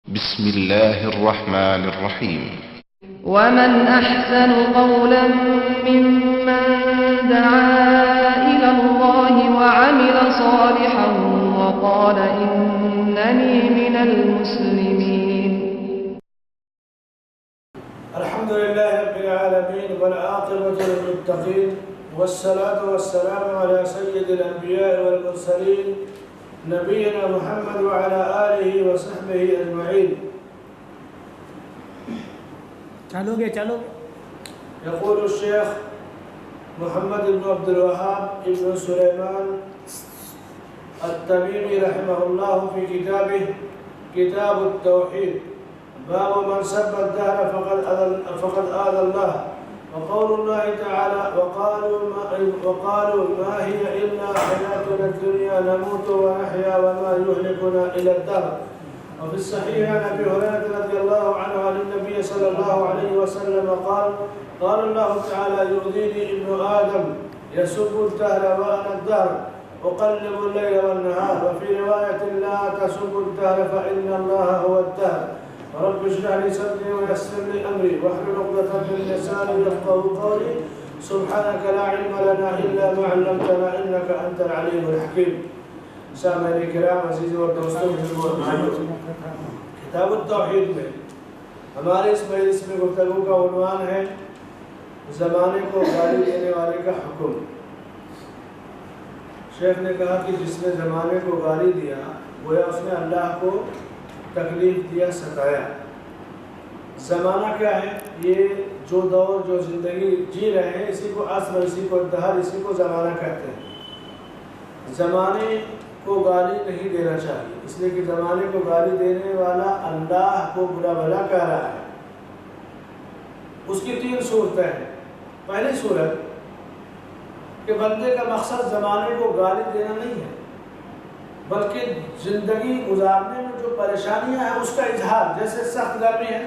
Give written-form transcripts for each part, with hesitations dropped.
بسم الله الرحمن الرحيم. ومن أحسن قولا ممن دعا إلى الله وعمل صالحا وقال إنني من المسلمين. الحمد لله رب العالمين والعاقبة للمتقين والصلاة والسلام على سيد الأنبياء والمرسلين نبينا محمد وعلى آله وصحبه أجمعين. چلو يقول الشيخ محمد بن عبد الوهاب بن سليمان التميمي رحمه الله في كتابه كتاب التوحيد باب من سب الدهر فقد آذى الله. وقول الله تعالى وقالوا ما هي إلا حياتنا الدنيا نموت ونحيا وما يهلكنا إلا الدهر. وفي الصحيح عن أبي هريرة رضي الله عنه عن النبي صلى الله عليه وسلم قال الله تعالى يؤذيني ابن آدم يسب الدهر وأنا الدهر أقلب الليل والنهار. وفي رواية لا تسبوا الدهر فإن الله هو الدهر. رب اشرح لي صدري ويسر لي امري واحلل عقدة من لساني يفقهوا قولي. سبحانك لا علم لنا الا ما علمتنا انك انت العليم الحكيم. سامعین کرام عزیز اور دوستوں، کتاب التوحید میں ہمارے اس مجلس میں گفتگو کا عنوان ہے زمانے کو گالی دینے والے کا حکم. شیخ نے کہا کہ جس نے زمانے کو گالی دیا گویا اس نے اللہ کو تکلیف دیا، ستایا. زمانہ کیا ہے؟ یہ جو دور جو زندگی جی رہے ہیں اسی کو عصر، اسی کو دہر، اسی کو زمانہ کہتے ہیں. زمانے کو گالی نہیں دینا چاہیے، اس لیے کہ زمانے کو گالی دینے والا اللہ کو برا بھلا کہہ رہا ہے. اس کی تین صورتیں ہیں. پہلی صورت کہ بندے کا مقصد زمانے کو گالی دینا نہیں ہے بلکہ زندگی گزارنے میں جو پریشانیاں ہیں اس کا اظہار. جیسے سخت گرمی ہے،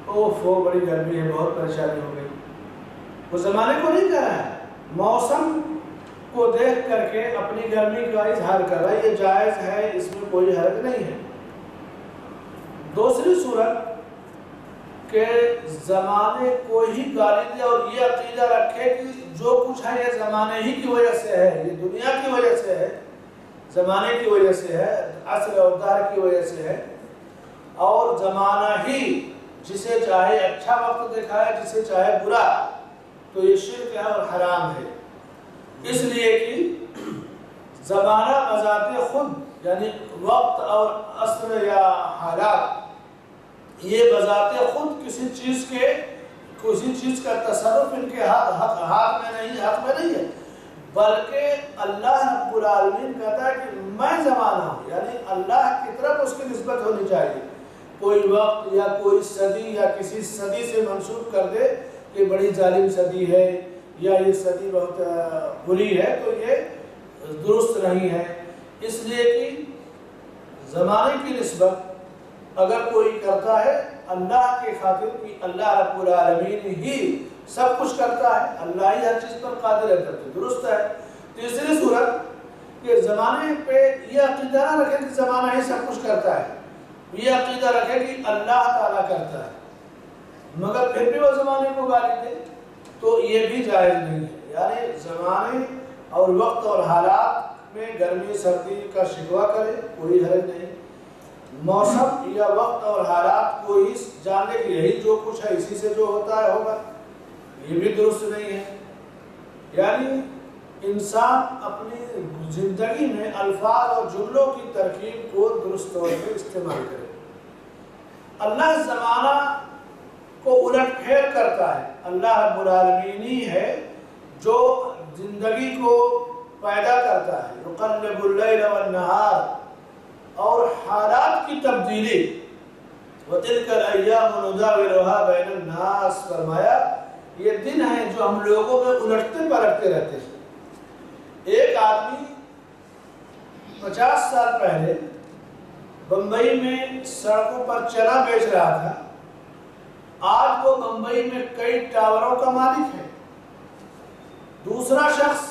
اوف بڑی گرمی ہے، بہت پریشانی ہو گئی. وہ زمانے کو نہیں کہہ رہا ہے، موسم کو دیکھ کر کے اپنی گرمی کا اظہار کر رہا ہے. یہ جائز ہے، اس میں کوئی حرج نہیں ہے. دوسری صورت کہ زمانے کو ہی گالی دے اور یہ عقیدہ رکھے کہ جو کچھ ہے یہ زمانے ہی کی وجہ سے ہے، یہ دنیا کی وجہ سے ہے، زمانے کی وجہ سے ہے، عصر اور دہر کی وجہ سے ہے، اور زمانہ ہی جسے چاہے اچھا وقت دکھائے جسے چاہے برا، تو یہ شرک ہے اور حرام ہے. اس لیے کہ زمانہ بذات خود یعنی وقت اور عصر یا حالات یہ بذات خود کسی چیز کا تصرف ان کے حق میں نہیں ہے، بلکہ اللہ رب العالمین کہتا ہے کہ میں زمانہ ہوں، یعنی اللہ کی طرف اس کی نسبت ہونی چاہیے. کوئی وقت یا کوئی صدی یا کسی صدی سے منسوب کر دے کہ بڑی ظالم صدی ہے یا یہ صدی بہت بری ہے، تو یہ درست نہیں ہے. اس لیے کہ زمانے کی نسبت اگر کوئی کرتا ہے اللہ کی خاطر کہ اللہ رب العالمین ہی سب کچھ کرتا ہے، اللہ ہی ہر چیز پر قادر ہے، تو درست ہے. تیسری صورت کہ زمانے پہ یہ عقیدہ نہ رکھے کہ زمانہ ہی سب کچھ کرتا ہے، یہ عقیدہ رکھے کہ اللہ تعالیٰ کرتا ہے مگر پھر بھی وہ زمانے کو گالی دے تو یہ بھی جائز نہیں ہے. یعنی زمانے اور وقت اور حالات میں گرمی سردی کا شکوہ کرے کوئی حرج نہیں. موسم یا وقت اور حالات کو ہی جاننے کہ یہی جو کچھ ہے اسی سے جو ہوتا ہے ہوگا، یہ بھی درست نہیں ہے. یعنی انسان اپنی زندگی میں الفاظ اور جملوں کی ترکیب کو درست طور پہ استعمال کرے. اللہ زمانہ کو الٹ پھیر کرتا ہے. اللہ رب العالمین ہی ہے جو زندگی کو پیدا کرتا ہے. یقلب اللیل والنہار، اور حالات کی تبدیلی. وَتِلْكَ الْأَيَّامُ نُدَاوِلُهَا بَيْنَ النَّاسِ، فرمایا یہ دن ہیں جو ہم لوگوں میں الٹتے پلٹتے رہتے ہیں. ایک آدمی 50 سال پہلے بمبئی میں سڑکوں پر چنا بیچ رہا تھا، آج وہ بمبئی میں کئی ٹاوروں کا مالک ہے. دوسرا شخص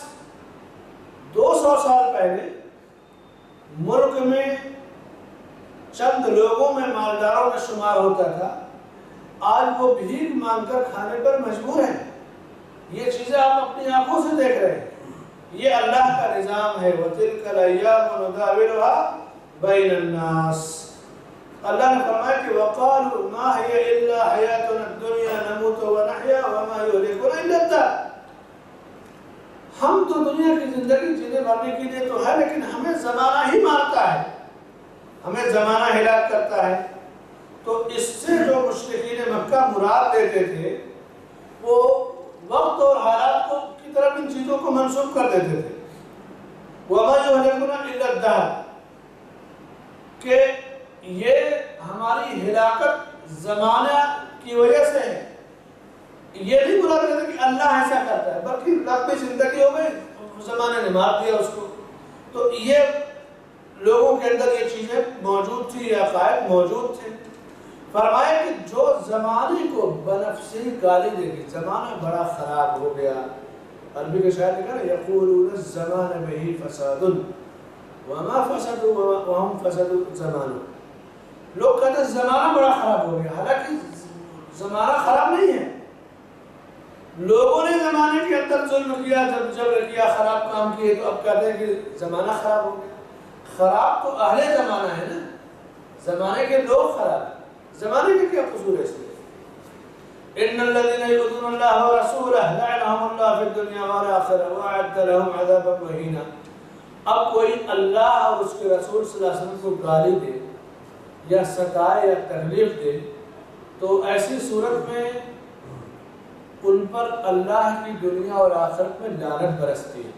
200 سال پہلے ملک میں چند لوگوں میں مالداروں میں شمار ہوتا تھا، آج وہ بھیک مانگ کر کھانے پر مجبور ہیں۔ یہ چیزیں آپ اپنی آنکھوں سے دیکھ رہے ہیں، یہ اللہ کا نظام ہے۔ وَتِلْكَ الْأَيَّامُ نُدَاوِلُهَا بَيْنَ النَّاسِ۔ اللہ نے فرمایا کہ وَقَالُوا مَا هِيَ إِلَّا حَيَاتُنَا الدُّنْيَا نَمُوتُ وَنَحْيَا وَمَا يُهْلِكُنَا إِلَّا الدَّهْرُ۔ ہم تو دنیا کی زندگی جینے مرنے کے لیے تو ہے، لیکن ہمیں زمانہ ہی مارتا ہے، ہمیں زمانہ ہلاک کرتا ہے۔ تو اس سے جو مشرکین مکہ مراد لیتے تھے وہ وقت اور حالات کو کی طرف ان چیزوں کو منسوخ کر دیتے تھے۔ وَمَا يُهْلِكُنَا إِلَّا الدَّهْرُ، کہ یہ ہماری ہلاکت زمانہ کی وجہ سے ہے۔ یہ نہیں بلا کرتے کہ اللہ ایسا کرتا ہے، بلکہ لمبی زندگی ہو گئی، زمانے نے مار دیا اس کو۔ تو یہ لوگوں کے اندر یہ چیزیں موجود تھی، یہ عقائد موجود تھے۔ فرمایا کہ جو زمانے کو بنفسی گالی دے گی، زمانہ بڑا خراب ہو گیا۔ عربی کے شاعر نے کہا یقولون الزمان بہ فساد وما فسدوا وهم فسدوا زمان۔ لوگ کہتے ہیں زمانہ بڑا خراب ہو گیا، حالانکہ زمانہ خراب نہیں ہے، لوگوں نے زمانے کے اندر ظلم کیا، جب جبر کیا، خراب کام کیے، تو اب کہتے ہیں کہ زمانہ خراب ہو گیا۔ خراب تو اہل زمانہ ہے نا، زمانے کے لوگ خراب ہیں، زمانے کے کیا قصور ہے اس میں؟ ان الذين يؤذون الله ورسوله لعنهم الله في الدنيا والآخرة وأعد لهم عذابا مهينا۔ اب کوئی اللہ اور اس کے رسول صلی اللہ علیہ وسلم کو گالی دے یا ستائے یا تکلیف دے تو ایسی صورت میں ان پر اللہ کی دنیا اور آخرت میں لعنت برستی ہے۔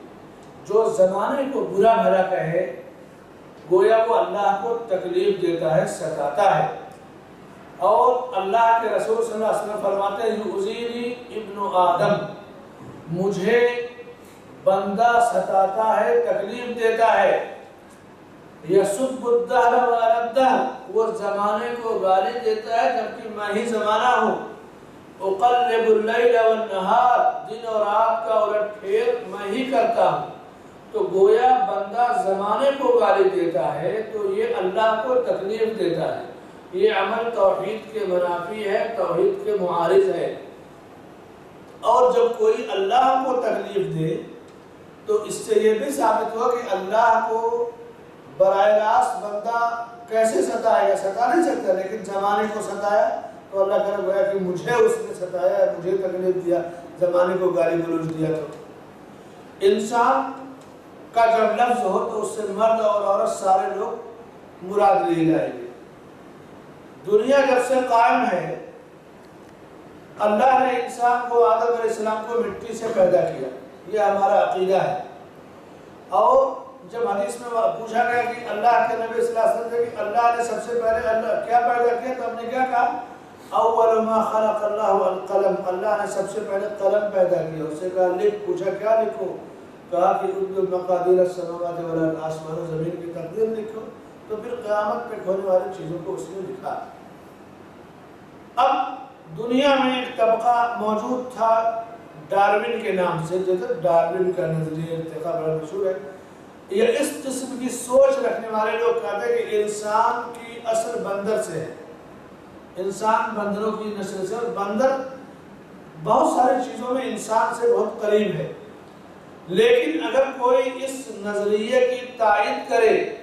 جو زمانے کو برا بھلا کہے گویا وہ اللہ کو تکلیف دیتا ہے، ستاتا ہے۔ اور اللہ کے رسول صلی اللہ علیہ وسلم فرماتے ہیں یؤذینی ابن آدم، مجھے بندہ ستاتا ہے، تکلیف دیتا ہے۔ یسب الدہر وأنا الدہر، وہ زمانے کو گالی دیتا ہے جبکہ میں ہی زمانہ ہوں۔ اقلب اللیل والنہار، دن اور رات کا الٹ پھیر میں ہی کرتا ہوں۔ تو گویا بندہ زمانے کو گالی دیتا ہے تو یہ اللہ کو تکلیف دیتا ہے۔ یہ عمل توحید کے منافی ہے، توحید کے معارض ہے۔ اور جب کوئی اللہ کو تکلیف دے تو اس سے یہ بھی ثابت ہوا کہ اللہ کو براہ راست بندہ کیسے ستائے گا، ستا نہیں سکتا، لیکن زمانے کو ستایا تو اللہ کہہ گویا کہ مجھے اس نے ستایا، مجھے تکلیف دیا، زمانے کو گالی گلوچ دیا۔ تو انسان کا جب لفظ ہو تو اس سے مرد اور عورت سارے لوگ مراد لیے جائیں گے۔ دنیا جب سے قائم ہے، اللہ نے انسان کو، آدم علیہ السلام کو مٹی سے پیدا کیا، یہ ہمارا عقیدہ ہے۔ اور جب حدیث میں پوچھا گیا کہ اللہ کے نبی صلی اللہ علیہ وسلم سے کہ اللہ نے سب سے پہلے اللہ کیا پیدا کیا، تو ہم نے کیا کہا؟ اول ما خلق اللہ القلم، اللہ نے سب سے پہلے قلم پیدا کیا۔ اس سے کہا لکھ، پوچھا کیا لکھو؟ کہا کہ اکتب مقادیر السماوات والارض، آسمان و زمین کی تقدیر لکھو۔ تو پھر قیامت پہ ہونے والی چیزوں کو اس نے لکھا۔ اب دنیا میں ایک طبقہ موجود تھا ڈارون کے نام سے، جیسے ڈارون کا نظریہ ارتقاء بڑا مشہور ہے۔ یہ اس قسم کی سوچ رکھنے والے لوگ کہتے ہیں کہ انسان کی اصل بندر سے ہے، انسان بندروں کی نسل سے، اور بندر بہت ساری چیزوں میں انسان سے بہت قریب ہے۔ لیکن اگر کوئی اس نظریے کی تائید کرے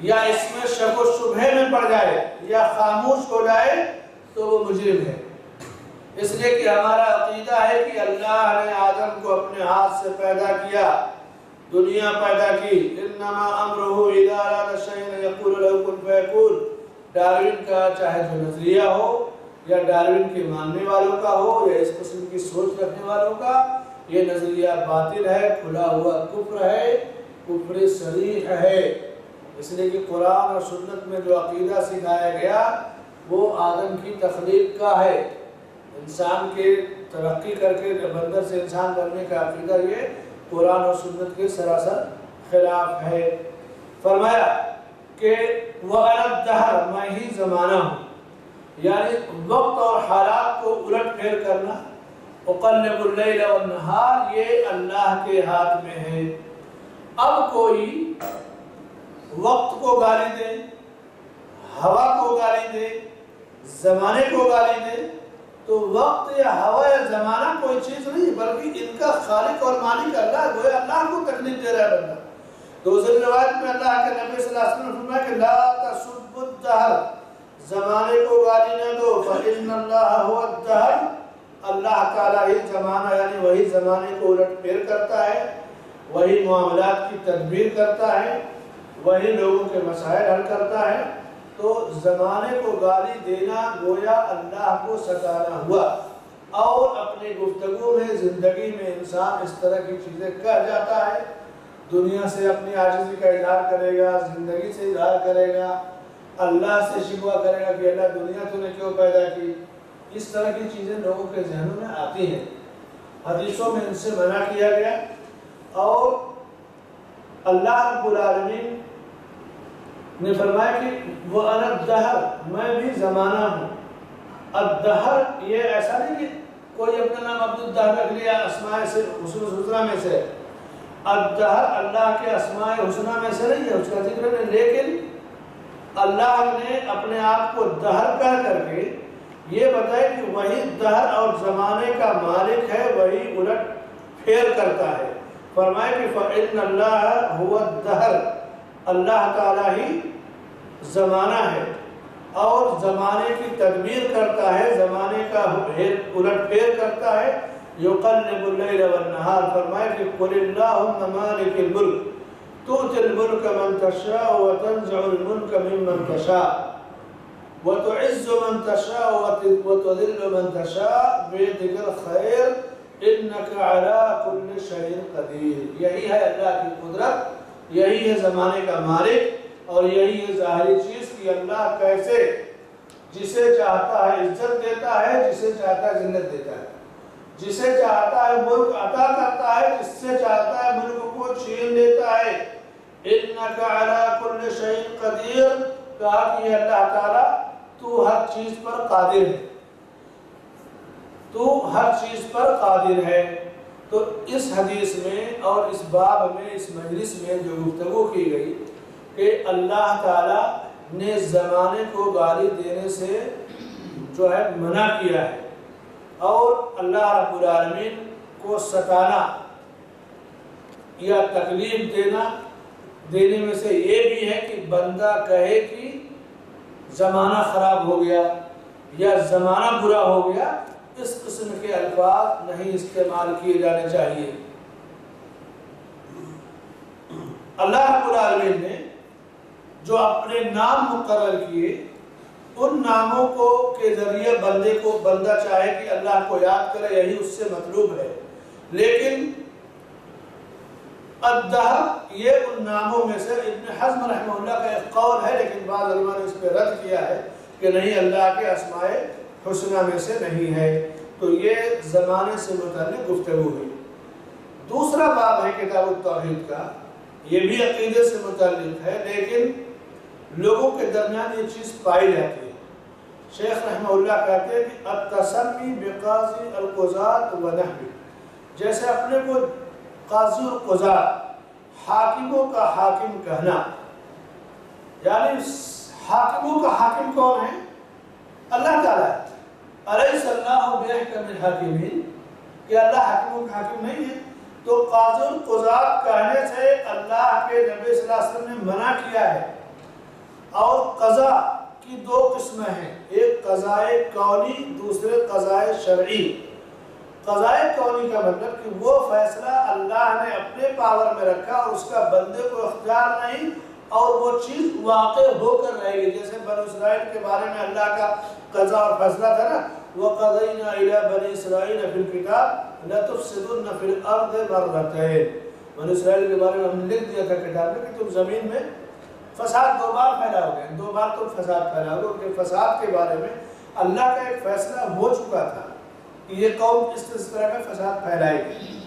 یا اس میں شک و شبہ میں پڑ جائے یا خاموش ہو جائے تو وہ مجرم ہے۔ اس لیے کہ ہمارا عقیدہ ہے کہ اللہ نے آدم کو اپنے ہاتھ سے پیدا کیا، دنیا پیدا کی، انما امرہ اذا اراد شیئا یقول له کن فیکون۔ ڈارون کا چاہے جو نظریہ ہو یا ڈارون کے ماننے والوں کا ہو یا اس قسم کی سوچ رکھنے والوں کا، یہ نظریہ باطل ہے، کھلا ہوا کفر ہے، کفر صریح ہے۔ اس لیے کہ قرآن اور سنت میں جو عقیدہ سکھایا گیا وہ آدم کی تخلیق کا ہے، انسان کے ترقی کر کے بندر سے انسان بننے کا عقیدہ یہ قرآن اور سنت کے سراسر خلاف ہے۔ فرمایا کہ وَأَنَا الدَّهْرُ، میں ہی زمانہ ہوں، یعنی وقت اور حالات کو الٹ پھیر کرنا۔ اقلب اللیل والنہار، یہ اللہ کے ہاتھ میں ہے۔ اب کوئی وقت کو گالی دے ہوا کو گالی دے، زمانے کو گالی دے، تو وقت یا ہوا یا زمانہ کوئی چیز نہیں، بلکہ ان کا خالق اور مالک اللہ ہے، گویا اللہ کو تکلیف دے رہا ہے بندہ۔ دوسری روایت میں اللہ کے نبی صلی اللہ علیہ وسلم نے فرمایا کہ لا تسبوا الدہر، زمانے کو گالی نہ دو، فإن اللہ هو الدہر، اللہ تعالیٰ ہی زمانہ یعنی وہی زمانے کو الٹ پھیر کرتا ہے، وہی معاملات کی تدبیر کرتا ہے، وہی لوگوں کے مسائل حل کرتا ہے۔ تو زمانے کو گالی دینا گویا اللہ کو ستانا ہوا، اور اپنی گفتگو میں زندگی میں انسان اس طرح کی چیزیں کہہ جاتا ہے، دنیا سے اپنی عاجزی کا اظہار کرے گا، زندگی سے اظہار کرے گا، اللہ سے شکوہ کرے گا کہ اللہ دنیا تو نے کیوں پیدا کی، اس طرح کی چیزیں لوگوں کے ذہنوں میں آتی ہیں۔ حدیثوں میں ان سے منع کیا گیا، اور اللہ رب العالمین نے فرمایا کہ وہ انا الدہر، میں بھی زمانہ ہوں۔ الدہر یہ ایسا نہیں کہ کوئی اپنا نام عبد الدہر رکھ لیا اسماء سے حسنہ میں سے، الدہر اللہ کے اسماء حسنہ میں سے نہیں ہے، اس کا ذکر نہیں، لیکن اللہ نے اپنے آپ کو دہر کہہ کر کے یہ بتایا کہ وہی دہر اور زمانے کا مالک ہے، وہی الٹ پھیر کرتا ہے۔ فرمایا کہ فإن اللہ هو الدہر، اللہ تعالیٰ ہی زمانہ ہے اور زمانے کی تدبیر کرتا ہے، زمانے کا الٹ پھیر کرتا ہے۔ یقلب اللیل والنہار، فرمایا کہ قل اللہم مالک الملک تؤتی الملک من تشاء وتنزع الملک ممن تشاء وتعز من تشاء وتذل من تشاء بیدک الخیر انک علی کل شیء قدیر۔ یہی ہے اللہ کی قدرت، یہی ہے زمانے کا مالک، اور یہی ہے ظاہری چیز کہ اللہ کیسے جسے چاہتا ہے عزت دیتا ہے، جسے چاہتا ہے ذلت دیتا ہے، جسے چاہتا ہے ملک عطا کرتا ہے، جس سے چاہتا ہے ملک کو چھین لیتا ہے۔ انک علی کل شیء قدیر، کہا کہ اللہ تعالیٰ تو ہر چیز پر قادر ہے، تو ہر چیز پر قادر ہے۔ تو اس حدیث میں اور اس باب میں، اس مجلس میں جو گفتگو کی گئی کہ اللہ تعالیٰ نے زمانے کو گالی دینے سے جو ہے منع کیا ہے، اور اللہ رب العالمین کو ستانا یا تکلیف دینے میں سے یہ بھی ہے کہ بندہ کہے کہ زمانہ خراب ہو گیا یا زمانہ برا ہو گیا، اس قسم کے الفاظ نہیں استعمال کیے جانے چاہیے۔ اللہ رب العالمین نے جو اپنے نام مقرر کیے، ان ناموں کو کے ذریعے بندہ چاہے کہ اللہ کو یاد کرے، یہی اس سے مطلوب ہے۔ لیکن الدہر یہ ان ناموں میں سے ابن حزم رحمہ اللہ کا ایک قول ہے، لیکن بعض علماء نے اس پہ رد کیا ہے کہ نہیں، اللہ کے اسماء حسنہ میں سے نہیں ہے۔ تو یہ زمانے سے متعلق گفتگو ہوئی۔ دوسرا باب ہے کتاب التوحید کا، یہ بھی عقیدے سے متعلق ہے، لیکن لوگوں کے درمیان یہ چیز پائی جاتی ہے۔ شیخ رحمہ اللہ کہتے ہیں کہ التسمی بقاضی القضاة ونحوی، جیسے اپنے کو قاضی اور قضاة، حاکموں کا حاکم کہنا، یعنی حاکموں کا حاکم کون ہے؟ اللہ تعالیٰ ہے۔ الیس اللہ بأحکم الحاکمین، کہ اللہ حاکموں کا حاکم نہیں ہے؟ تو قاضی اور قضاة کہنے سے اللہ کے نبی صلی اللہ علیہ وسلم نے منع کیا ہے۔ اور قضاء کی دو قسمیں ہیں، ایک قضاء کونی، دوسرے قضاء شرعی۔ قضاء کونی کا مطلب کہ وہ فیصلہ اللہ نے اپنے پاور میں رکھا اور اس کا بندے کو اختیار نہیں، اور وہ چیز واقع ہو کر رہے گی۔ جیسے بنی اسرائیل کے بارے میں اللہ کا قضاء اور فیصلہ تھا نا، وَقَضَيْنَا إِلَى بَنِي إِسْرَائِيلَ فِي الْكِتَابِ لَتُفْسِدُنَّ فِي الْأَرْضِ مَرَّتَيْنِ، بنی اسرائیل کے بارے میں ہم نے لکھ دیا تھا کتاب میں کہ تم زمین میں فساد دو بار پھیلاؤ گے، دو بار تم فساد پھیلاؤ گے۔ کہ فساد کے بارے میں اللہ کا ایک فیصلہ ہو چکا تھا کہ یہ قوم اس طرح کا فساد پھیلائے گی۔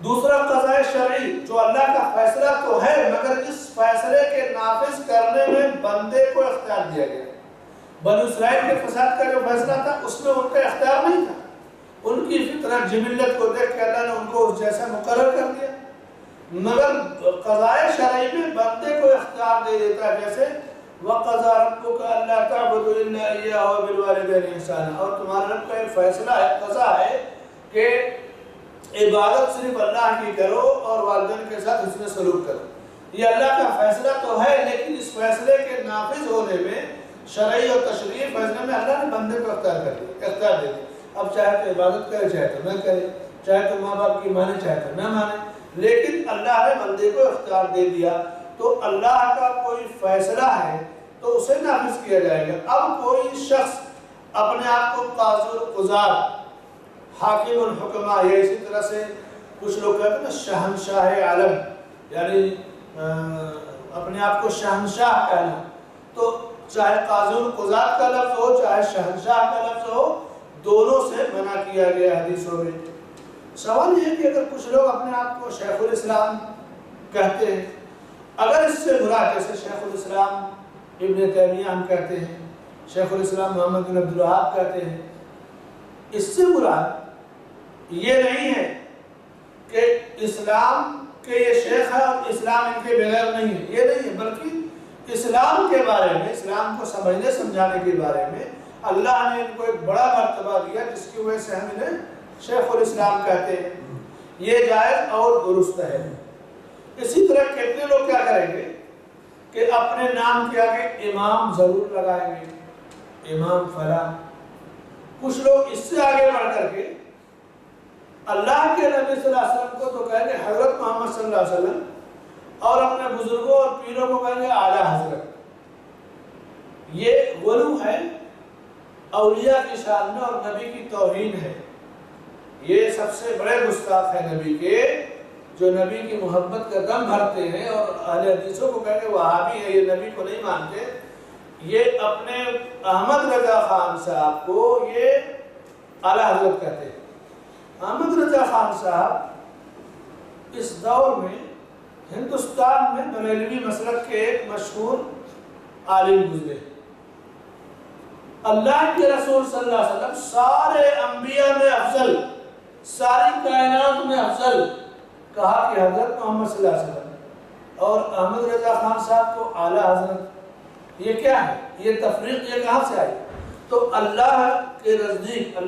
دوسرا قضاء شرعی، جو اللہ کا فیصلہ تو ہے مگر اس فیصلے کے نافذ کرنے میں بندے کو اختیار دیا گیا۔ بنی اسرائیل کے فساد کا جو فیصلہ تھا اس میں ان کا اختیار نہیں تھا، ان کی فطرت جبلت کو دیکھ کے اللہ نے ان کو اس جیسا مقرر کر دیا۔ مگر قضاء شرعی میں بندے کو اختیار دے دیتا ہے، جیسے وَقَضَى رَبُّكَ أَلَّا تَعْبُدُوا إِلَّا إِيَّاهُ وَبِالْوَالِدَيْنِ إِحْسَانًا، اور تمہارے رب کا ایک فیصلہ ہے، قضا ہے کہ عبادت صرف اللہ کی کرو اور والدین کے ساتھ حسن سلوک کرو۔ یہ اللہ کا فیصلہ تو ہے، لیکن اس فیصلے کے نافذ ہونے میں شرعی اور تشریعی فیصلے میں اللہ نے بندے کو اختیار دے دی۔ اب چاہے تو عبادت کرے، چاہے تو نہ کرے، چاہے تو ماں باپ کی مانے، چاہے تو نہ مانے، لیکن اللہ نے بندے کو اختیار دے دیا۔ تو اللہ کا کوئی فیصلہ ہے تو اسے نافذ کیا جائے گا۔ اب کوئی شخص اپنے آپ کو قاضی القضات، حاکم الحکمہ، یا اسی طرح سے کچھ لوگ کہتے ہیں نا شہنشاہ عالم، یعنی اپنے آپ کو شہنشاہ کہنا، تو چاہے قاضی القضات کا لفظ ہو چاہے شہنشاہ کا لفظ ہو، دونوں سے منع کیا گیا حدیثوں میں۔ سوال یہ ہے کہ اگر کچھ لوگ اپنے آپ کو شیخ الاسلام کہتے ہیں، اگر اس سے مراد جیسے شیخ الاسلام ابن تیمیہ ہم کہتے ہیں، شیخ الاسلام محمد بن عبد الوہاب کہتے ہیں، اس سے مراد یہ نہیں ہے کہ اسلام کے یہ شیخ ہے اور اسلام ان کے بغیر نہیں ہے، یہ نہیں ہے، بلکہ اسلام کے بارے میں، اسلام کو سمجھنے سمجھانے کے بارے میں اللہ نے ان کو ایک بڑا مرتبہ دیا، جس کی وجہ سے ہم انہیں شیخ الاسلام کہتے ہیں۔ یہ جائز اور درست ہے۔ اسی طرح کتنے لوگ کیا کریں گے کہ اپنے نام کے آگے امام ضرور لگائیں گے، امام فلاں۔ کچھ لوگ اس سے آگے بڑھ کر کے اللہ کے نبی صلی اللہ علیہ وسلم کو تو کہیں گے حضرت محمد صلی اللہ علیہ وسلم، اور اپنے بزرگوں اور پیروں کو کہیں گے اعلیٰ حضرت۔ یہ غلو ہے اولیاء کی شان میں اور نبی کی توہین ہے۔ یہ سب سے بڑے گستاخ ہیں نبی کے، جو نبی کی محبت کا دم بھرتے ہیں اور اہل حدیثوں کو کہیں گے وہابی ہے، یہ نبی کو نہیں مانتے۔ یہ اپنے احمد رضا خان صاحب کو یہ اعلیٰ حضرت کہتے ہیں۔ احمد رضا خان صاحب اس دور میں ہندوستان میں بریلوی مسلک کے ایک مشہور عالم گزرے۔ اللہ کے رسول صلی اللہ علیہ وسلم سارے انبیاء میں افضل، ساری کائنات میں افضل کہا کہ حضرت محمد صلی اللہ علیہ وسلم، اور احمد رضا خان صاحب کو اعلیٰ حضرت، یہ کیا ہے؟ یہ تفریق یہ کہاں سے آئی؟ تو اللہ کے نزدیک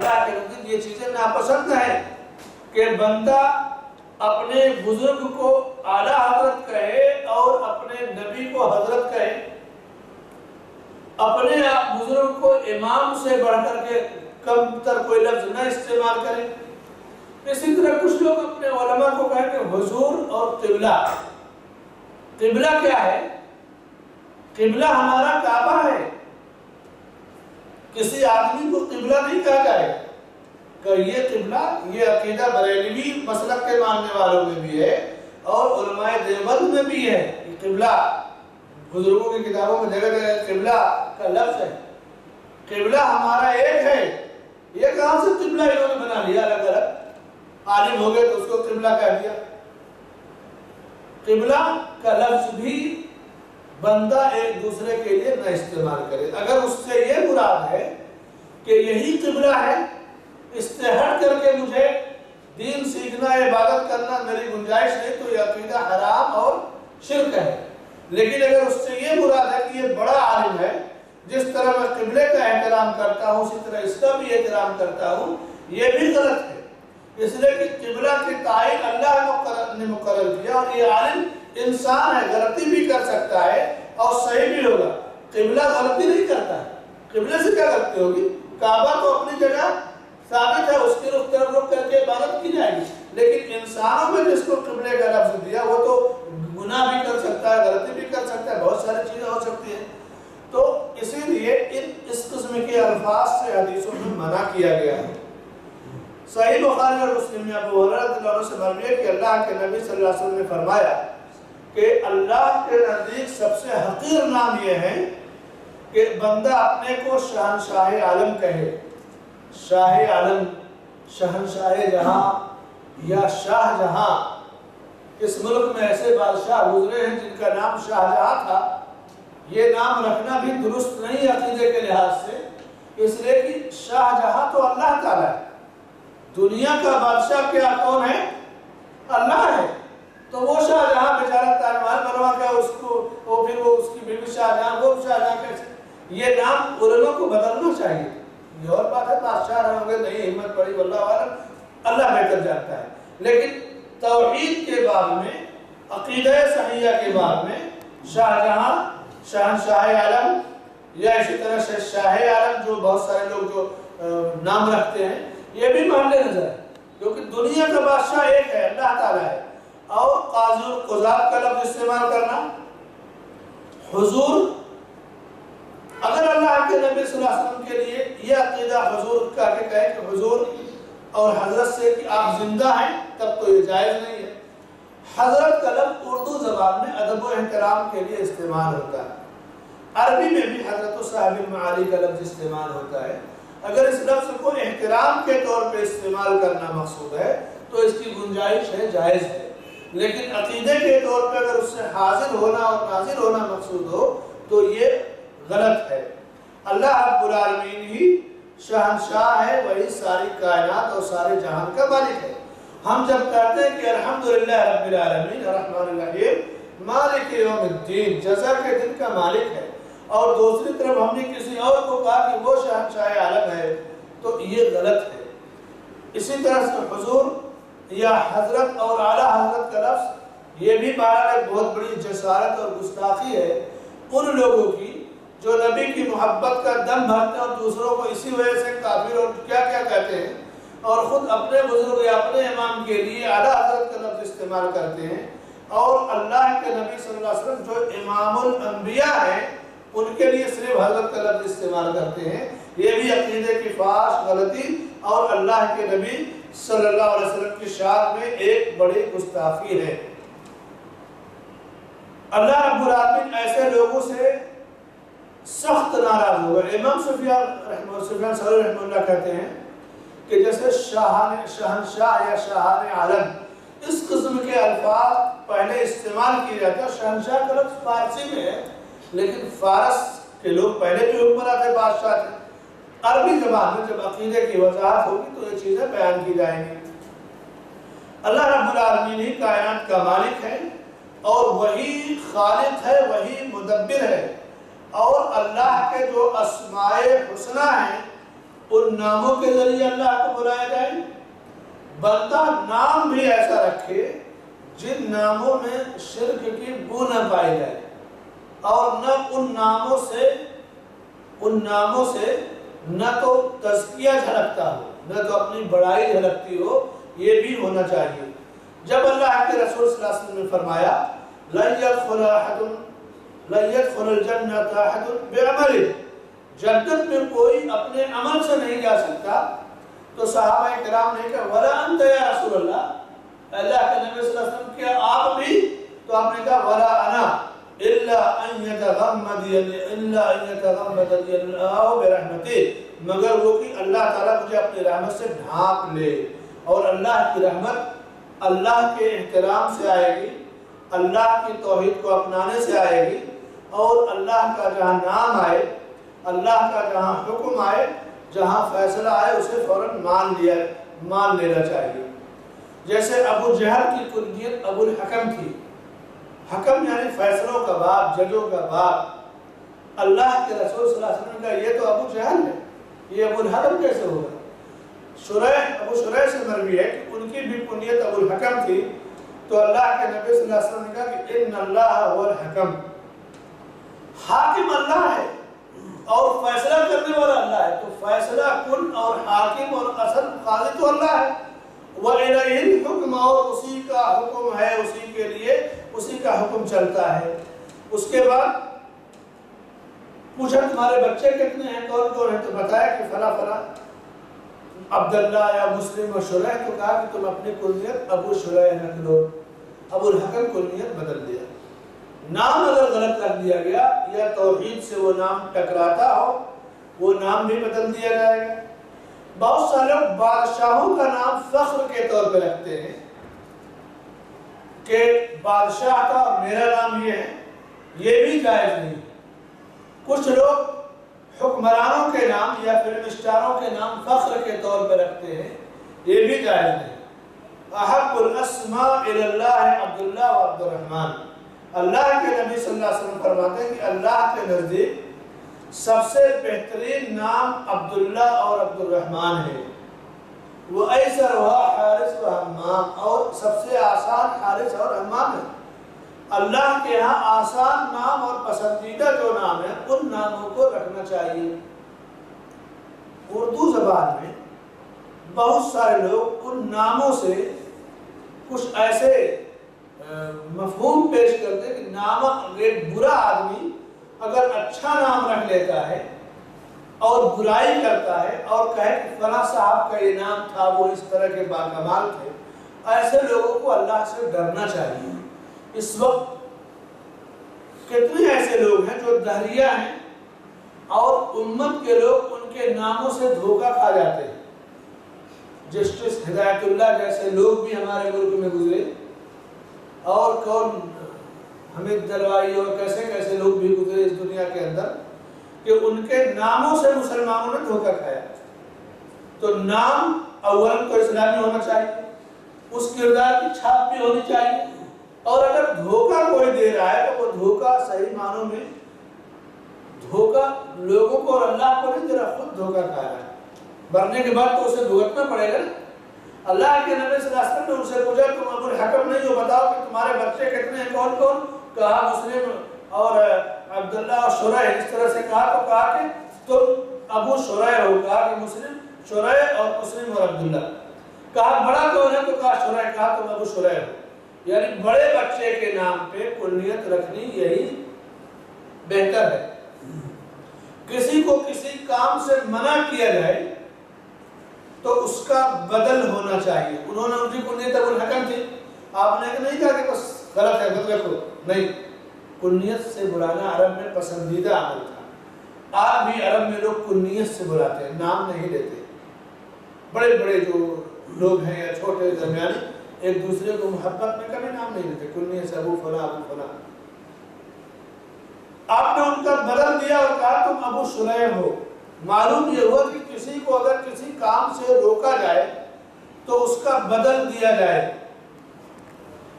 یہ چیزیں ناپسند ہیں کہ بندہ اپنے بزرگ کو اعلیٰ حضرت کہے اور اپنے نبی کو حضرت کہے، اپنے بزرگ کو امام سے بڑھ کر کے کم تر کوئی لفظ نہ استعمال کرے۔ اسی طرح کچھ لوگ اپنے علماء کو کہیں کہ حضور اور قبلہ۔ قبلہ کیا ہے؟ قبلہ ہمارا کعبہ ہے۔ کسی آدمی کو قبلہ نہیں کہا جائے کہ یہ قبلہ، یہ عقیدہ بریلوی مسلک کے ماننے والوں میں بھی ہے اور علماء دیوبند میں بھی ہے۔ یہ قبلہ بزرگوں کی کتابوں میں جگہ جگہ قبلہ کا لفظ ہے۔ قبلہ ہمارا ایک ہے، یہ کہاں سے قبلہ انہوں نے بنا لیا؟ الگ الگ عالم ہو گئے تو اس کو قبلہ کہہ دیا۔ قبلہ کا لفظ بھی بندہ ایک دوسرے کے لیے نہ استعمال کرے۔ اگر اس سے یہ مراد ہے کہ یہی قبلہ ہے، اس سے ہٹ کر کے مجھے دین سیکھنا، عبادت کرنا میری گنجائش نہیں، تو یہ عقیدہ حرام اور شرک ہے۔ لیکن اگر اس سے یہ مراد ہے کہ یہ بڑا عالم ہے، جس طرح میں قبلے کا احترام کرتا ہوں اسی طرح اس کا بھی احترام کرتا ہوں، یہ بھی غلط ہے۔ اس لیے کہ قبلہ کی تعین اللہ نے مقرر کیا، اور یہ عالم انسان ہے، غلطی بھی کر سکتا ہے اور صحیح بھی ہوگا۔ قبلہ غلطی نہیں کرتا ہے، قبلے سے کیا غلطی ہوگی؟ کعبہ تو اپنی جگہ ثابت ہے، اس کی رخ طرف رخ کر کے عبادت کی جائے گی، لیکن انسانوں میں جس کو قبلے کا لفظ دیا وہ تو گناہ بھی کر سکتا ہے، غلطی بھی کر سکتا ہے، بہت ساری چیزیں ہو سکتی ہیں۔ تو اسی لیے اس قسم کے الفاظ سے حدیثوں میں منع کیا گیا ہے۔ صحیح بخاری اور مسلم میں ابو ہریرہ رضی اللہ عنہ سے مروی ہے کہ اللہ کے نبی صلی اللہ علیہ وسلم نے فرمایا کہ اللہ کے نزدیک سب سے حقیر نام یہ ہے کہ بندہ اپنے کو شہنشاہ عالم کہے۔ شاہ عالم، شہنشاہ جہاں یا شاہ جہاں۔ اس ملک میں ایسے بادشاہ گزرے ہیں جن کا نام شاہ جہاں تھا، یہ نام رکھنا بھی درست نہیں عقیدے کے لحاظ سے، اس لیے کہ شاہ جہاں تو اللہ تعالیٰ ہے، دنیا کا بادشاہ کیا کون ہے؟ اللہ ہے۔ تو وہ شاہ جہاں بیچارہ تاج محل بنوا کے اس کو وہ پھر وہ اس کی بیوی شاہجہاں، وہ شاہجہاں کیسے، یہ نام علماء کو بدلنا چاہیے. یہ اور بات ہے بادشاہ رہے ہوں گے نہیں ہمت پڑی واللہ عالم، اللہ بہتر جانتا ہے. لیکن توحید کے باب میں، عقیدہ صحیحہ کے باب میں شاہجہاں، شہنشاہ عالم یا اسی طرح سے شاہ عالم، جو بہت سارے لوگ جو نام رکھتے ہیں، یہ بھی محل نظر ہے کیونکہ دنیا کا بادشاہ ایک ہے، اللہ تعالیٰ ہے. اور قاضی القضات کا لفظ استعمال کرنا، حضور، اگر اللہ کے نبی صلی اللہ علیہ وسلم کے لیے یہ عقیدہ حضور کا کہ کہے کہ حضور اور حضرت سے کہ آپ زندہ ہیں، تب تو یہ جائز نہیں ہے. حضرت کا لفظ اردو زبان میں ادب و احترام کے لیے استعمال ہوتا ہے. عربی میں بھی حضرت و صاحب المعالی کا لفظ استعمال ہوتا ہے. اگر اس لفظ کو احترام کے طور پہ استعمال کرنا مقصود ہے تو اس کی گنجائش ہے، جائز ہے. لیکن عقیدے کے طور پہ اگر اس سے حاضر ہونا اور ناظر ہونا مقصود ہو تو یہ غلط ہے. اللہ رب العالمین ہی شہنشاہ ہے، وہی ساری کائنات اور سارے جہان کا مالک ہے. ہم جب کہتے ہیں کہ الحمدللہ رب العالمین الرحمن الرحیم مالک یوم الدین، جزا کے دن کا مالک ہے، اور دوسری طرف ہم نے کسی اور کو کہا کہ وہ شہنشاہ عالم ہے، تو یہ غلط ہے. اسی طرح سے حضور یا حضرت اور اعلیٰ حضرت کا لفظ، یہ بھی بہرحال ایک بہت بڑی جسارت اور گستاخی ہے ان لوگوں کی جو نبی کی محبت کا دم بھرتے ہیں اور دوسروں کو اسی وجہ سے کافر اور کیا کیا کہتے ہیں، اور خود اپنے بزرگ یا اپنے امام کے لیے اعلیٰ حضرت کا لفظ استعمال کرتے ہیں، اور اللہ کے نبی صلی اللہ علیہ وسلم جو امام الانبیاء ہیں ان کے لیے صرف حضرت کا لفظ استعمال کرتے ہیں. یہ بھی عقیدے کی فاش غلطی اور اللہ کے نبی صلی اللہ علیہ وسلم کی شان میں ایک بڑی گستاخی ہے. اللہ رب العالمین ایسے لوگوں سے سخت ناراض ہوگا. امام سفیان ثوری رحمہ اللہ کہتے ہیں کہ جیسے شہنشاہ یا شاہان عالم اس قسم کے الفاظ پہلے استعمال کیے جاتے ہیں. شہنشاہ کا لفظ فارسی میں ہے لیکن فارس کے لوگ پہلے بھی حکمراں تھے، بادشاہ تھے. عربی زبان میں جب عقیدے کی وضاحت ہوگی تو یہ چیزیں بیان کی جائیں گی. اللہ رب العالمین ہی کائنات کا مالک ہے اور وہی خالق ہے، وہی مدبر ہے. اور اللہ کے جو اسماء حسنہ ہیں ان ناموں کے ذریعے اللہ کو بلایا جائے. بندہ نام بھی ایسا رکھے جن ناموں میں شرک کی بو نہ پائی جائے اور نہ ان ناموں سے نہ تو تزکیہ جھلکتا ہو نہ تو اپنی بڑائی جھلکتی ہو. یہ بھی ہونا چاہیے. جب اللہ کے رسول صلی اللہ علیہ وسلم نے فرمایا لَن يَدْخُلَ الْجَنَّةَ أَحَدٌ بِعَمَلِهِ، جنت میں کوئی اپنے عمل سے نہیں جا سکتا، تو صحابہ کرام نے کہا وَلَا أَنْتَ يَا رسول اللہ، اللہ کے نبی صلی اللہ علیہ وسلم کیا آپ بھی؟ تو آپ نے کہا وَلَا أَنَا إِلَّا أَن يَتَغَمَّدَنِيَ اللَّهُ بِرَحْمَتِهِ، مگر وہ کہ اللہ تعالیٰ مجھے اپنی رحمت سے ڈھانپ لے. اور اللہ کی رحمت اللہ کے احترام سے آئے گی، اللہ کی توحید کو اپنانے سے آئے گی، اور اللہ کا جہاں نام آئے، اللہ کا جہاں حکم آئے، جہاں فیصلہ آئے اسے فوراً مان لینا چاہیے. جیسے ابو جہل کی کنیت ابو الحکم تھی. حکم یعنی فیصلوں کا باپ، ججوں کا باپ. اللہ کے رسول صلی اللہ علیہ وسلم کا یہ تو ابو جہل ہے، یہ ابو الحکم کیسے ہوگا؟ ابو شریح سے مروی ہے کہ ان کی بھی کنیت ابو الحکم تھی. تو اللہ کے نبی صلی اللہ علیہ وسلم نے کہا کہ ان اللہ هو الحکم، حاکم اللہ ہے اور فیصلہ کرنے والا اللہ ہے. تو فیصلہ کن اور حاکم اور اصل قاضی تو اللہ ہے. وَإِلَيْهِ الْحُكْمُ، اور اسی کا حکم ہے، اسی کے لیے اسی کا حکم چلتا ہے. اس کے بعد پوچھا تمہارے بچے کتنے ہیں، کون کون ہیں؟ تو بتایا کہ فلاں فلاں عبداللہ یا مسلم و شریح. تو کہا کہ تم اپنی کنیت ابو شریح رکھ لو. ابو الحکم کنیت بدل دیا. نام اگر غلط رکھ دیا گیا یا توحید سے وہ نام ٹکراتا ہو وہ نام بھی بدل دیا جائے گا. بہت سارے لوگ بادشاہوں کا نام فخر کے طور پہ رکھتے ہیں کہ بادشاہ کا میرا نام یہ ہے. یہ بھی جائز نہیں. کچھ لوگ حکمرانوں کے نام یا فلم اسٹاروں کے نام فخر کے طور پہ رکھتے ہیں. یہ بھی جائز نہیں. احب الاسماء الى اللہ عبداللہ و عبد الرحمن، اللہ کے نبی صلی اللہ علیہ وسلم فرماتے ہیں کہ اللہ کے نزدیک سب سے بہترین نام عبداللہ اور عبد الرحمن ہے، وہ ایسر و حارث و حمام، اور سب سے آسان حارث اور حمام ہے۔ اللہ کے ہاں آسان نام اور پسندیدہ جو نام ہے ان ناموں کو رکھنا چاہیے۔ اردو زبان میں بہت سارے لوگ ان ناموں سے کچھ ایسے مفہوم پیش کرتے ہیں کہ نام ایک برا آدمی اگر اچھا نام رکھ لیتا ہے اور برائی کرتا ہے اور کہے کہ فلاں صاحب کا یہ نام تھا، وہ اس طرح کے باکمال تھے، ایسے لوگوں کو اللہ سے ڈرنا چاہیے۔ اس وقت کتنے ایسے لوگ ہیں جو دہریہ ہیں اور امت کے لوگ ان کے ناموں سے دھوکہ کھا جاتے ہیں۔ جسٹس ہدایت اللہ جیسے لوگ بھی ہمارے ملک میں گزرے، اور کون حمید دلوائی اور کیسے کیسے لوگ بھی گزرے اس دنیا کے اندر کہ ان کے ناموں سے مسلمانوں نے دھوکہ کھایا۔ تو نام اول تو اسلامی ہونا چاہیے، اس کردار کی چھاپ بھی ہونی چاہیے، اور اگر دھوکہ کوئی دے رہا ہے تو وہ دھوکہ صحیح معنوں میں دھوکہ لوگوں کو اور اللہ کو نہیں دے رہا، خود دھوکہ کھا رہا ہے۔ مرنے کے بعد تو اسے بھگتنا پڑے گا۔ اللہ کے نبی صلی اللہ علیہ وسلم نے ان سے پوچھا تم ابو الحکم نہیں ہو، بتاؤ کہ تمہارے بچے کتنے ہیں، کون کون؟ کہا مسلم اور عبداللہ اور شریح، اس طرح سے کہا تو کہا کہ تم ابو شریح ہو، کہا کہ مسلم شریح اور مسلم اور عبداللہ۔ کہا بڑا کون ہے تو کہا شریح، کہا تم ابو شریح ہو۔ یعنی بڑے بچے کے نام پہ کنیت رکھنی یہی بہتر ہے۔ کسی کو کسی کام سے منع کیا جائے تو اس کا بدل ہونا چاہیے۔ انہوں نے ان کی کنیت ابو الحکم تھی، آپ نے نہیں کہا کہ بس غلط ہے بدل رکھو، نہیں، کنیت سے بلانا عرب میں پسندیدہ عمل تھا۔ آج بھی عرب میں لوگ کنیت سے بلاتے ہیں، نام نہیں لیتے۔ بڑے بڑے جو لوگ ہیں یا چھوٹے درمیانے ایک دوسرے کو محبت میں کبھی نام نہیں لیتے، کنیت سے ابو فلاں ابو فلاں۔ آپ نے ان کا بدل دیا اور کہا تم ابو شریح ہو۔ معلوم یہ ہوا کہ کسی کو اگر کسی کام سے روکا جائے تو اس کا بدل دیا جائے۔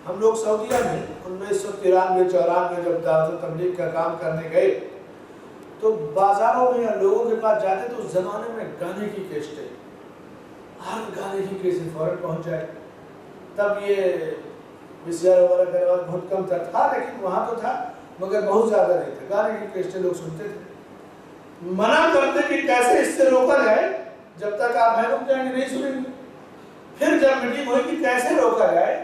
ہم لوگ سعودیہ میں 1993-94 جب دعوت و تبلیغ کا کام کرنے گئے تو بازاروں میں یا لوگوں کے پاس جاتے تو اس زمانے میں گانے کی کیسٹیں، ہر گانے کی کیسٹ فوراً پہنچ جائے۔ تب یہ ویسیآر وغیرہ کا رواج بہت کم تھا لیکن وہاں تو تھا مگر بہت زیادہ نہیں تھا، گانے کی کیسٹیں لوگ سنتے تھے۔ منع کرتے کہ کیسے اس سے روکا جائے، جب تک آپ ہیں رک جائیں گے نہیں سنیں گے۔ پھر جب میٹنگ ہوئی کہ کیسے روکا جائے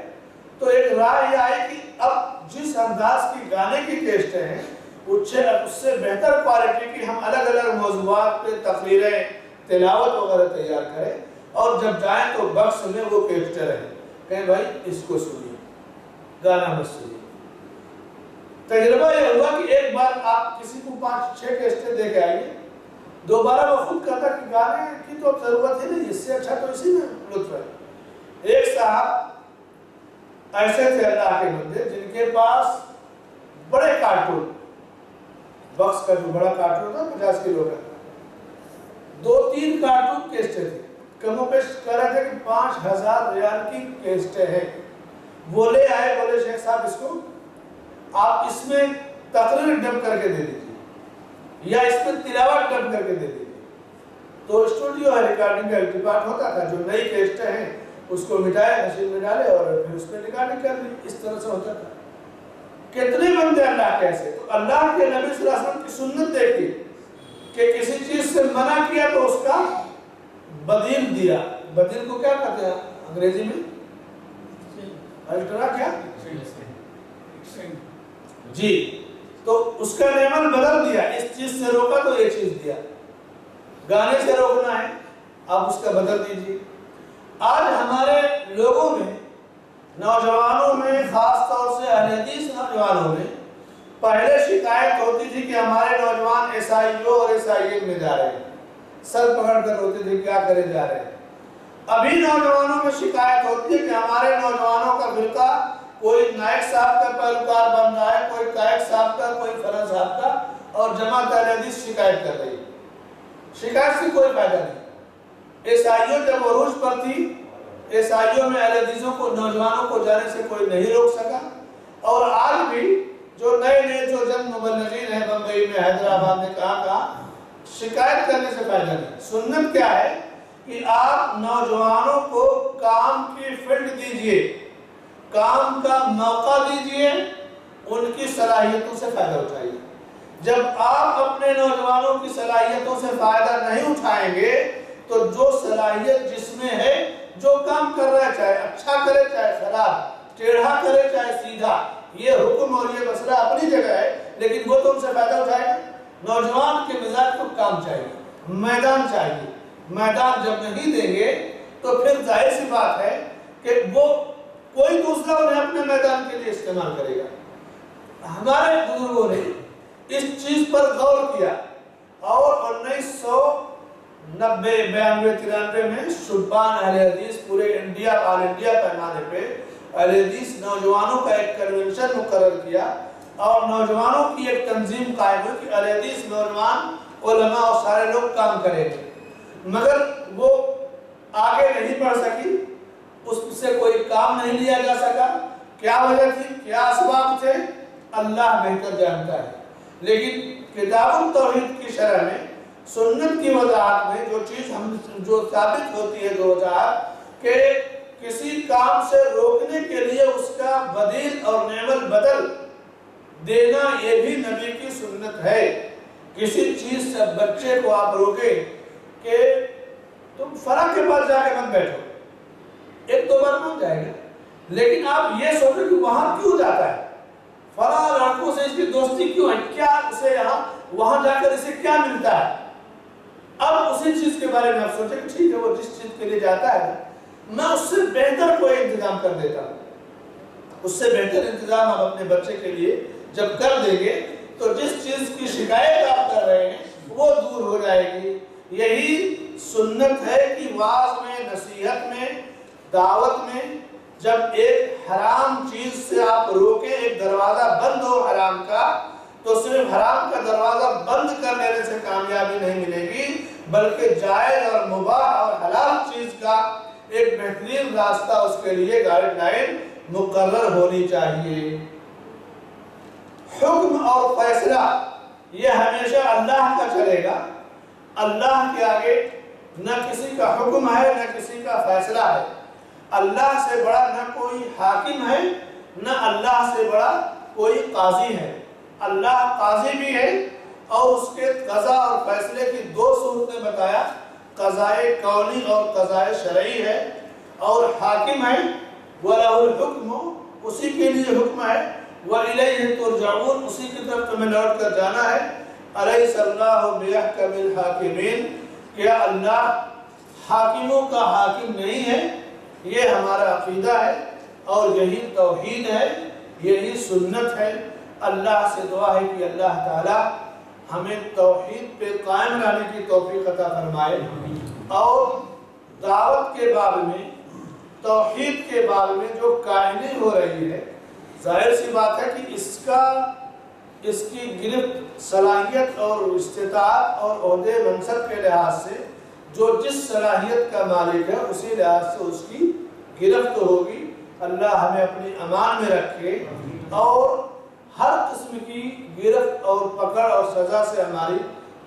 تو ایک رائے یہ آئی کہ اب جس انداز کی گانے کی کیسٹیں ہیں اس سے بہتر کوالٹی کی ہم الگ الگ موضوعات پہ تقریریں تلاوت وغیرہ تیار کریں، اور جب جائیں تو بکس میں وہ کیسٹیں رہیں، کہیں بھائی اس کو سنیے، گانا مت سنیے۔ تجربہ یہ ہوا کہ ایک بار آپ کسی کو 5-6 کیسٹیں دے کے آئیے، دوبارہ وہ خود کہتا کہ گانے کی تو ضرورت ہی نہیں، اس سے اچھا تو اسی میں لطف ہے۔ ایک صاحب ایسے تھے اللہ کے بندے جن کے پاس بڑے کارٹون، بکس کا جو بڑا کارٹون تھا 50 کلو کا، 2-3 کارٹون کیسٹیں تھے، کم و بیش کہہ رہے تھے کہ 5000 ریال کی کیسٹیں ہیں۔ وہ لے آئے، بولے شیخ صاحب اس کو آپ اس میں تقریر ڈب کر کے دے دیجیے یا اس میں تلاوت ڈب کر کے دے دیجیے۔ تو اسٹوڈیو ہے، ریکارڈنگ کا التفات ہوتا تھا، جو نئی کیسٹیں ہیں اس کو مٹائے، مشین میں ڈالے اور پھر اس میں ریکارڈنگ کر لی، اس طرح سے ہوتا تھا۔ کتنے بندے اللہ کیسے؟ تو اللہ کے نبی صلی اللہ علیہ وسلم کی سنت دیکھی کہ کسی چیز سے منع کیا تو اس کا بدیل دیا۔ بدیل کو کیا کہتے ہیں انگریزی میں؟ الٹرا کیا؟ جی، تو اس کا نعمت بدل دیا، اس چیز سے روکا تو یہ چیز دیا۔ گانے سے روکنا ہے، آپ اس کا بدل دیجیے۔ آج ہمارے لوگوں میں، نوجوانوں میں، خاص طور سے اہل حدیث نوجوانوں میں پہلے شکایت ہوتی تھی کہ ہمارے نوجوان SIO اور SIM میں جا رہے ہیں، سر پکڑ کر ہوتے تھے کیا کرے جا رہے ہیں۔ ابھی نوجوانوں میں شکایت ہوتی ہے کہ ہمارے نوجوانوں کا فرقہ کوئی نائک صاحب کا پیروکار بن رہا ہے، کوئی قائق صاحب کا، کوئی فلاں صاحب کا، اور جماعت اہل حدیث شکایت کر رہی ہے۔ شکایت سے کوئی فائدہ نہیں۔ SIO جب عروج پر تھی، SIO میں اہل حدیثوں کو، نوجوانوں کو جانے سے کوئی نہیں روک سکا، اور آج بھی جو نئے جو جن مبلغین ہیں بمبئی میں، حیدرآباد میں، کہاں شکایت کرنے سے فائدہ نہیں۔ سنت کیا ہے کہ آپ نوجوانوں کو کام کی فیلڈ دیجئے، کام کا موقع دیجئے، ان کی صلاحیتوں سے فائدہ اٹھائیے۔ جب آپ اپنے نوجوانوں کی صلاحیتوں سے فائدہ نہیں اٹھائیں گے تو جو صلاحیت جس میں ہے، جو کام کر رہا ہے، چاہے اچھا کرے چاہے خراب، ٹیڑھا کرے چاہے سیدھا، یہ حکم اور یہ مسئلہ اپنی جگہ ہے، لیکن وہ تو ان سے فائدہ اٹھائے گا۔ نوجوان کے مزاج کو کام چاہیے، میدان چاہیے۔ میدان جب نہیں دیں گے تو پھر ظاہر سی بات ہے کہ وہ کوئی دوسرا انہیں اپنے میدان کے لیے استعمال کرے گا۔ ہمارے بزرگوں نے اس چیز پر غور کیا اور 1990 92 93 میں شبان اہل حدیث پورے انڈیا آل انڈیا پیمانے پہ اہل حدیث نوجوانوں کا ایک کنونشن مقرر کیا اور نوجوانوں کی ایک تنظیم قائم ہوئی کہ اہل حدیث نوجوان علماء اور سارے لوگ کام کریں گے، مگر وہ آگے نہیں بڑھ سکی، اس سے کوئی کام نہیں لیا جا سکا۔ کیا وجہ تھی، کیا اسباب تھے، اللہ بہتر جانتا ہے۔ لیکن کتاب التوحید کی شرح میں، سنت کی وضاحت میں جو ثابت ہوتی ہے، جو وضاحت کہ کسی کام سے روکنے کے لیے اس کا بدیل اور نعم البدل دینا، یہ بھی نبی کی سنت ہے۔ کسی چیز سے بچے کو آپ روکیں کہ تم فلاں کے پاس جا کے مت بیٹھو، ایک دو بار مان جائے گا، لیکن آپ یہ سوچیں کہ وہاں کیوں جاتا ہے، فلاں لڑکوں سے اس کی دوستی کیوں ہے، کیا اسے وہاں جا کر اسے کیا ملتا ہے۔ اب اسی چیز کے بارے میں آپ سوچیں کہ ٹھیک ہے، وہ جس چیز کے لیے جاتا ہے میں اس سے بہتر کوئی انتظام کر دیتا ہوں۔ اس سے بہتر انتظام آپ اپنے بچے کے لیے جب کر دیں گے تو جس چیز کی شکایت آپ کر رہے ہیں وہ دور ہو جائے گی۔ یہی سنت ہے کہ واعظ میں، نصیحت میں، دعوت میں جب ایک حرام چیز سے آپ روکیں، ایک دروازہ بند ہو حرام کا، تو صرف حرام کا دروازہ بند کر لینے سے کامیابی نہیں ملے گی، بلکہ جائز اور مباح اور حلال چیز کا ایک بہترین راستہ اس کے لیے گائیڈ لائن مقرر ہونی چاہیے۔ حکم اور فیصلہ یہ ہمیشہ اللہ کا چلے گا۔ اللہ کے آگے نہ کسی کا حکم ہے نہ کسی کا فیصلہ ہے۔ اللہ سے بڑا نہ کوئی حاکم ہے نہ اللہ سے بڑا کوئی قاضی ہے۔ اللہ قاضی بھی ہے اور اس کے قضاء اور فیصلے کی دو صورتیں بتایا، قضائے کونی اور قضائے شرعی ہے، اور حاکم ہے وَلَهُ الْحُكْمُ، اسی کے لیے حکم ہے، وَإِلَيْهِ تُرْجَعُونَ، اسی کی طرف تمہیں لوٹ کر جانا ہے۔ أَلَيْسَ اللَّهُ بِأَحْكَمِ الْحَاكِمِينَ، کیا اللہ حاکموں کا حاکم نہیں ہے؟ یہ ہمارا عقیدہ ہے اور یہی توحید ہے، یہی سنت ہے۔ اللہ سے دعا ہے کہ اللہ تعالی ہمیں توحید پہ قائم رہنے کی توفیق عطا فرمائے، اور دعوت کے باب میں، توحید کے باب میں جو کاہلی ہو رہی ہے، ظاہر سی بات ہے کہ اس کی گرفت صلاحیت اور استطاعت اور عہدے منصب کے لحاظ سے جو جس صلاحیت کا مالک ہے اسی لحاظ سے اس کی گرفت ہوگی۔ اللہ ہمیں اپنی امان میں رکھے اور ہر قسم کی گرفت اور پکڑ اور سزا سے ہماری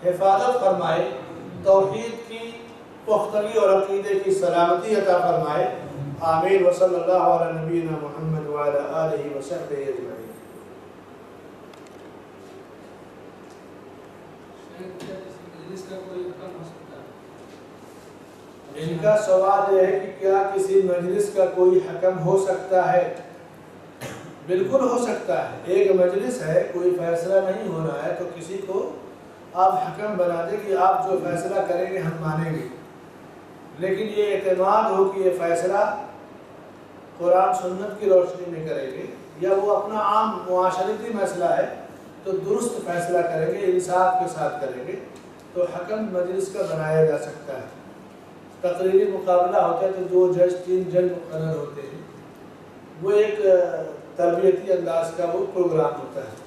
حفاظت فرمائے، توحید کی پختگی اور عقیدے کی سلامتی عطا فرمائے۔ آمین۔ وصلی اللہ علی نبینا محمد وعلی آلہ وصحبہ اجمعین۔ ان کا سوال یہ ہے کہ کیا کسی مجلس کا کوئی حکم ہو سکتا ہے؟ بالکل ہو سکتا ہے۔ ایک مجلس ہے، کوئی فیصلہ نہیں ہو رہا ہے تو کسی کو آپ حکم بنا دیں کہ آپ جو فیصلہ کریں گے ہم مانیں گے، لیکن یہ اعتماد ہو کہ یہ فیصلہ قرآن سنت کی روشنی میں کریں گے، یا وہ اپنا عام معاشرتی مسئلہ ہے تو درست فیصلہ کریں گے، انصاف کے ساتھ کریں گے، تو حکم مجلس کا بنایا جا سکتا ہے۔ تقریری مقابلہ ہوتا ہے تو 2 جج 3 جج مقرر ہوتے ہیں، وہ ایک تربیتی انداز کا وہ پروگرام ہوتا ہے۔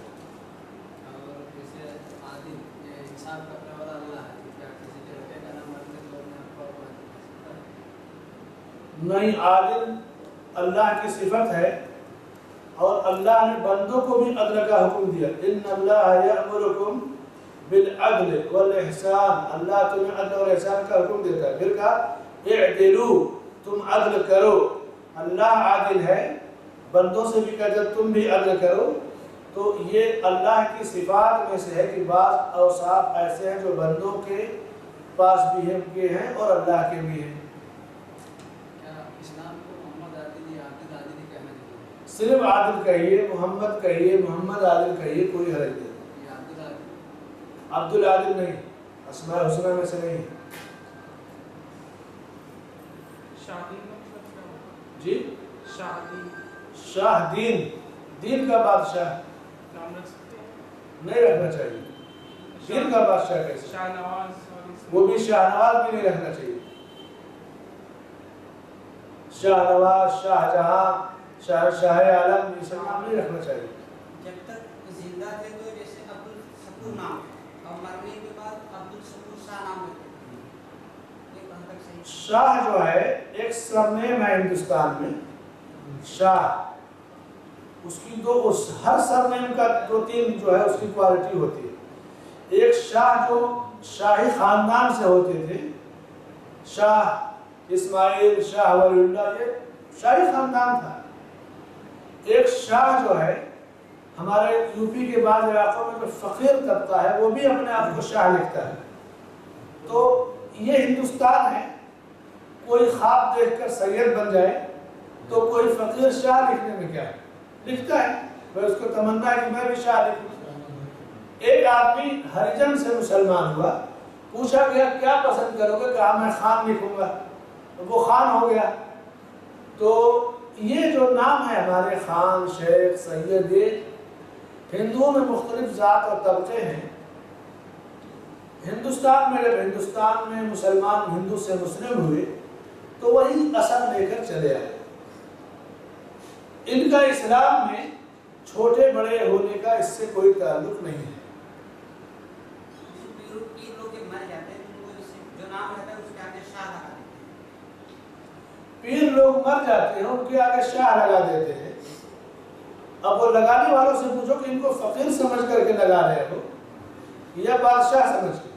نہیں، عادل اللہ کی صفت ہے اور اللہ نے بندوں کو بھی عدل کا حکم دیا، ان اللہ یأمرکم بالعدل والاحسان، اللہ تمہیں عدل اور احسان کا حکم دیتا ہے۔ پھر کہا اعدلوا، تم عدل کرو، اللہ عادل ہے، بندوں سے بھی کہتا ہے تم بھی عدل کرو۔ تو یہ اللہ کی صفات میں سے ہے کہ بعض اوصاف ایسے ہیں جو بندوں کے پاس بھی ہیں، ان کے ہیں اور اللہ کے بھی ہیں۔ کیا اسلام کو محمد عادل یا عبد العادل کہنا چاہیے؟ صرف عادل کہیے، محمد کہیے، محمد عادل کہیے، کوئی حرج نہیں۔ یا عبد العادل؟ عبد العادل نہیں، اسماء الحسنہ میں سے نہیں ہے۔ شاہدین کا مطلب کیا ہوگا؟ جی شاہدین شاہ دین، دین کا بادشاہ نام رکھ سکتے ہیں؟ نہیں رکھنا چاہیے۔ دین کا بادشاہ کیسے؟ شاہ نواز اور اس وہ بھی شاہ نواز بھی نہیں رکھنا چاہیے۔ شاہ نواز، شاہ جہاں، شاہ عالم، یہ سب نام نہیں رکھنا چاہیے۔ جب تک زندہ تھے تو جیسے عبد الشکور نام اور مرنے کے بعد عبد الشکور شاہ نام رکھتے ہیں، یہ کہاں تک صحیح؟ شاہ جو ہے ایک سرنیم ہے ہندوستان میں، شاہ، اس کی ہر سرنیم کا 2-3 جو ہے اس کی کوالٹی ہوتی ہے۔ ایک شاہ جو شاہی خاندان سے ہوتے تھے، شاہ اسماعیل، شاہ ولی اللہ، یہ شاہی خاندان تھا۔ ایک شاہ جو ہے ہمارے یوپی کے بعض علاقوں میں جو فقیر طبقہ ہے وہ بھی اپنے آپ کو شاہ لکھتا ہے۔ تو یہ ہندوستان ہے، کوئی خواب دیکھ کر سید بن جائے تو کوئی فقیر شاہ لکھنے میں کیا ہے، لکھتا ہے، پھر اس کو تمنا ہے کہ میں بھی شاہ لکھوں۔ ایک آدمی ہریجن سے مسلمان ہوا، پوچھا گیا کیا پسند کرو گے، کہا میں خان لکھوں گا، تو وہ خان ہو گیا۔ تو یہ جو نام ہے ہمارے خان، شیخ، سید، یہ ہندوؤں میں مختلف ذات اور طبقے ہیں۔ ہندوستان میں جب ہندوستان میں مسلمان ہندو سے مسلم ہوئے تو وہی اثر لے کر چلے آئے۔ ان کا اسلام میں چھوٹے بڑے ہونے کا اس سے کوئی تعلق نہیں ہے۔ پیر لوگ جب مر جاتے ہیں تو جو نام رہتا ہے اس کے آگے شاہ لگا دیتے ہیں۔ پیر لوگ مر جاتے ہیں، ان کے آگے شاہ لگا دیتے ہیں۔ اب وہ لگانے والوں سے پوچھو کہ ان کو فقیر سمجھ کر کے لگا رہے ہو یا بادشاہ سمجھ کے؟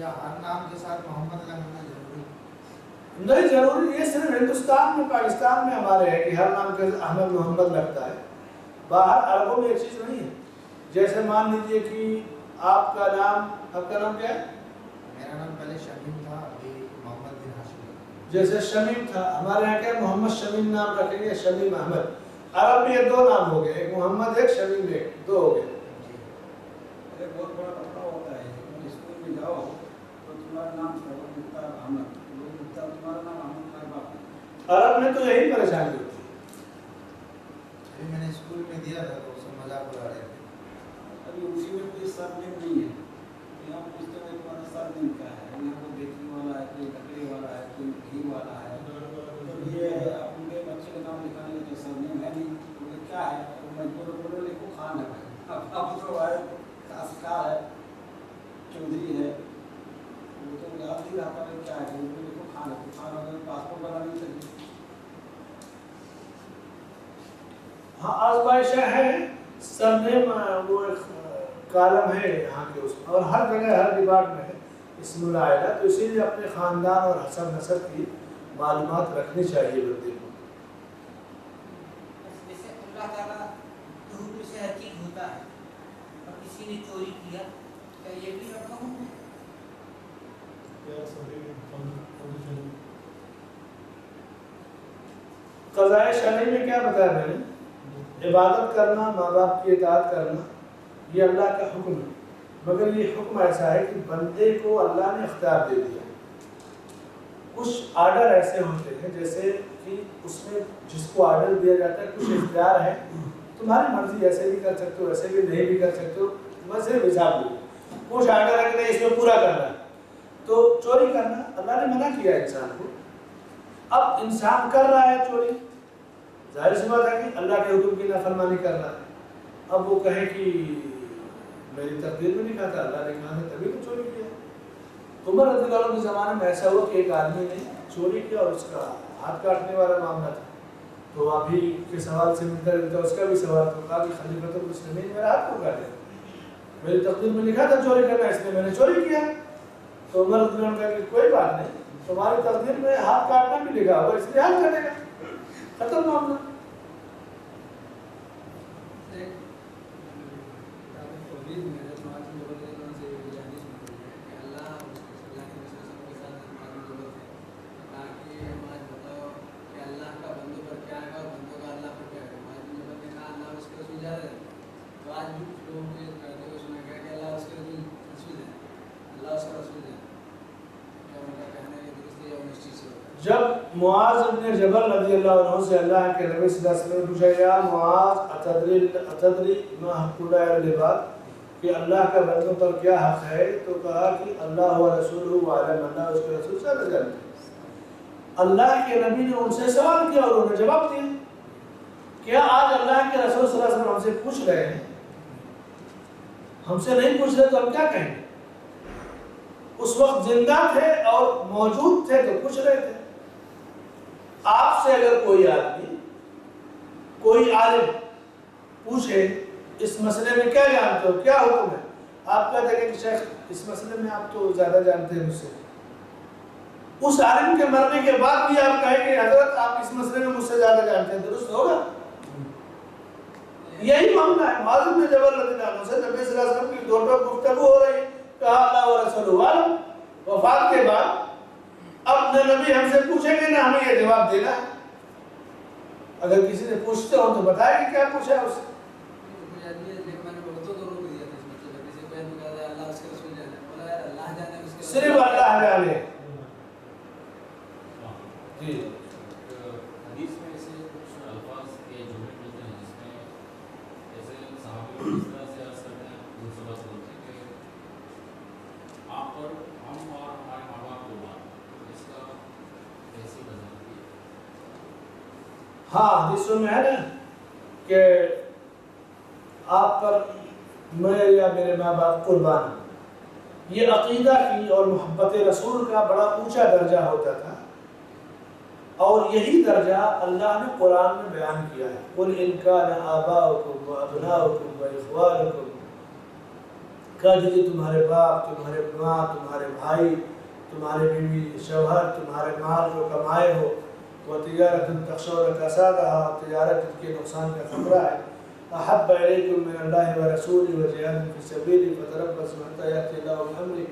یا ہر نام کے ساتھ محمد لگانا ضروری؟ نہیں ضروری، یہ صرف ہندوستان میں، پاکستان میں ہمارے ہے کہ ہر نام کے احمد محمد لگتا ہے۔ باہر عربوں میں ایک چیز نہیں ہے۔ جیسے مان لیجئے کہ آپ کا نام کیا ہے؟ میرا نام پہلے شمیم تھا، ابھی محمد بن ہاشم۔ جیسے شمیم تھا، ہمارے یہاں کیا محمد شمیم نام رکھیں گے، شمیم احمد۔ عرب میں یہ 2 نام ہو گئے، ایک محمد، ایک شمیم، ایک 2 ہو گئے۔ ایک بہت بڑا مسئلہ ہوتا ہے، اسکول میں جاؤ تو تمہارا نام مختار احمد، تمہارا نام احمد صاحب۔ عرب میں تو یہی پریشانی ہوتی ہے۔ ابھی میں نے اسکول میں دیا تھا تو اس میں مذاق اڑا رہے تھے۔ ابھی اسی میں کوئی سر نیم نہیں ہے، یہاں پوچھتے ہیں تمہارا سر نیم کیا ہے، یہاں کوئی بیکری والا ہے، کوئی لکڑی والا ہے، کوئی گھی والا ہے، تو یہ اپنے کے بچے کا نام لکھانے کا سر نیم ہے نہیں، تو کیا ہے، مجبور لکھو خان ہے بھائی، اب تو ہے اسکار ہے، چودھری ہے، وہ تو یاد نہیں رہتا ہے کیا ہے، وہ لکھو خان ہے، خان اگر پاسپورٹ بنا نہیں چاہیے۔ ہاں آزمائشیں ہیں، سرنیم وہ ایک کالم ہے یہاں کے اس میں، اور ہر جگہ ہر ڈپارٹمنٹ میں ہے اسم العائلہ، تو اسی لیے اپنے خاندان اور حسب نسب کی معلومات رکھنی چاہیے بندے کو۔ جیسے اللہ تعالیٰ کے حکم سے ہر چیز ہوتا ہے، اور کسی نے چوری کیا، کیا یہ بھی رکھا ہوں؟ قضاء شرعی میں کیا بتایا میں نے؟ عبادت کرنا، ماں باپ کی اطاعت کرنا، یہ اللہ کا حکم ہے، مگر یہ حکم ایسا ہے کہ بندے کو اللہ نے اختیار دے دیا۔ کچھ آرڈر ایسے ہوتے ہیں جیسے کہ اس میں جس کو آرڈر دیا جاتا ہے کچھ اختیار ہے، تمہاری مرضی، ایسے بھی کر سکتے ہو، ایسے بھی نہیں بھی کر سکتے ہو، میں صرف حساب لوں۔ کچھ آرڈر ہے کہ نہیں اس میں پورا کرنا ہے، تو چوری کرنا اللہ نے منع کیا ہے انسان کو۔ اب انسان کر رہا ہے چوری، ظاہر سی بات ہے کہ اللہ کے حکم کی نافرمانی کر رہا ہے۔ اب وہ کہے کہ میری تقدیر میں نہیں کہا تھا، اللہ نے کہا تھا تبھی تو چوری کیا۔ عمر رضی اللہ عنہ کے زمانے میں ایسا ہوا کہ ایک آدمی نے چوری کیا اور اس کا ہاتھ کاٹنے والا معاملہ تھا. تو ابھی کے سوال سے ملتا جلتا اس کا بھی سوال تو کہا کہ خلیفۃ المسلمین میرا ہاتھ کیوں کاٹے؟ میری تقدیر میں لکھا تھا چوری کرنا، اس لیے میں نے چوری کیا. تو عمر رضی اللہ عنہ کہا کہ کوئی بات نہیں، تمہاری تقدیر میں ہاتھ کاٹنا بھی لکھا ہوا، اس لیے ہاتھ کاٹے گا، ختم معاملہ. جب معاذ بن جبل رضی اللہ عنہ سے اللہ کے نبی صلی اللہ علیہ وسلم نے پوچھا یا معاذ اتدری ما حق اللہ علی العباد کہ اللہ کا بندوں پر کیا حق ہے؟ تو کہا کہ اللہ و رسولہ عالم، اللہ اس کے رسول زیادہ جانتے ہیں. اللہ کے نبی نے ان سے سوال کیا اور انہوں نے جواب دیا. کیا آج اللہ کے رسول صلی اللہ علیہ وسلم ہم سے پوچھ رہے ہیں؟ ہم سے نہیں پوچھ رہے تو ہم کیا کہیں گے؟ اس وقت زندہ تھے اور موجود تھے تو پوچھ رہے تھے. آپ سے اگر کوئی آدمی کوئی عالم پوچھے اس مسئلے میں کیا جانتے ہو، کیا حکم ہے، آپ کہتے ہیں کہ شیخ اس مسئلے میں آپ تو زیادہ جانتے ہیں مجھ سے. اس عالم کے مرنے کے بعد بھی آپ کہیں کہ حضرت آپ اس مسئلے میں مجھ سے زیادہ جانتے ہیں، درست ہوگا؟ یہی معاملہ ہے. معاذ بن جبل رضی اللہ عنہ سے نبی صلی اللہ علیہ وسلم کی دو گفتگو ہو رہی ہے. کہا اللہ و رسولہ عالم. وفات کے بعد اب نہ نبی ہم سے پوچھیں گے نہ ہمیں یہ جواب دینا. اگر کسی نے پوچھتے ہو تو بتائے کہ کیا پوچھا ہے اسے. صرف اللہ جانے. جی حدیث میں ایسے کچھ الفاظ کے جملے ملتے ہیں جس میں جیسے صحابی اس طرح سے عرض کرتے ہیں دوسرا بولتے ہیں کہ آپ پر ہم اور ہمارے ماں باپ کو بات اس کا کیسی وضاحت کی؟ ہاں حدیثوں میں ہے نا کہ آپ پر میں یا میرے ماں باپ قربان. یہ عقیدہ کی اور محبت رسول کا بڑا اونچا درجہ ہوتا تھا اور یہی درجہ اللہ نے قرآن میں بیان کیا ہے. قُلْ إِنْ كَانَ آبَاؤُكُمْ وَأَبْنَاؤُكُمْ وَإِخْوَانُكُمْ کہا دیجیے تمہارے باپ، تمہارے ماں، تمہارے بھائی، تمہارے بیوی، شوہر، تمہارے مال جو کمائے ہو، وَتِجَارَةٌ تَخْشَوْنَ كَسَادَهَا تجارت جن کے نقصان کا خطرہ ہے. أَحَبَّ إِلَيْكُم مِّنَ اللَّهِ وَرَسُولِهِ وَجِهَادٍ فِي سَبِيلِهِ فَتَرَبَّصُوا حَتَّىٰ يَأْتِيَ اللَّهُ بِأَمْرِهِ.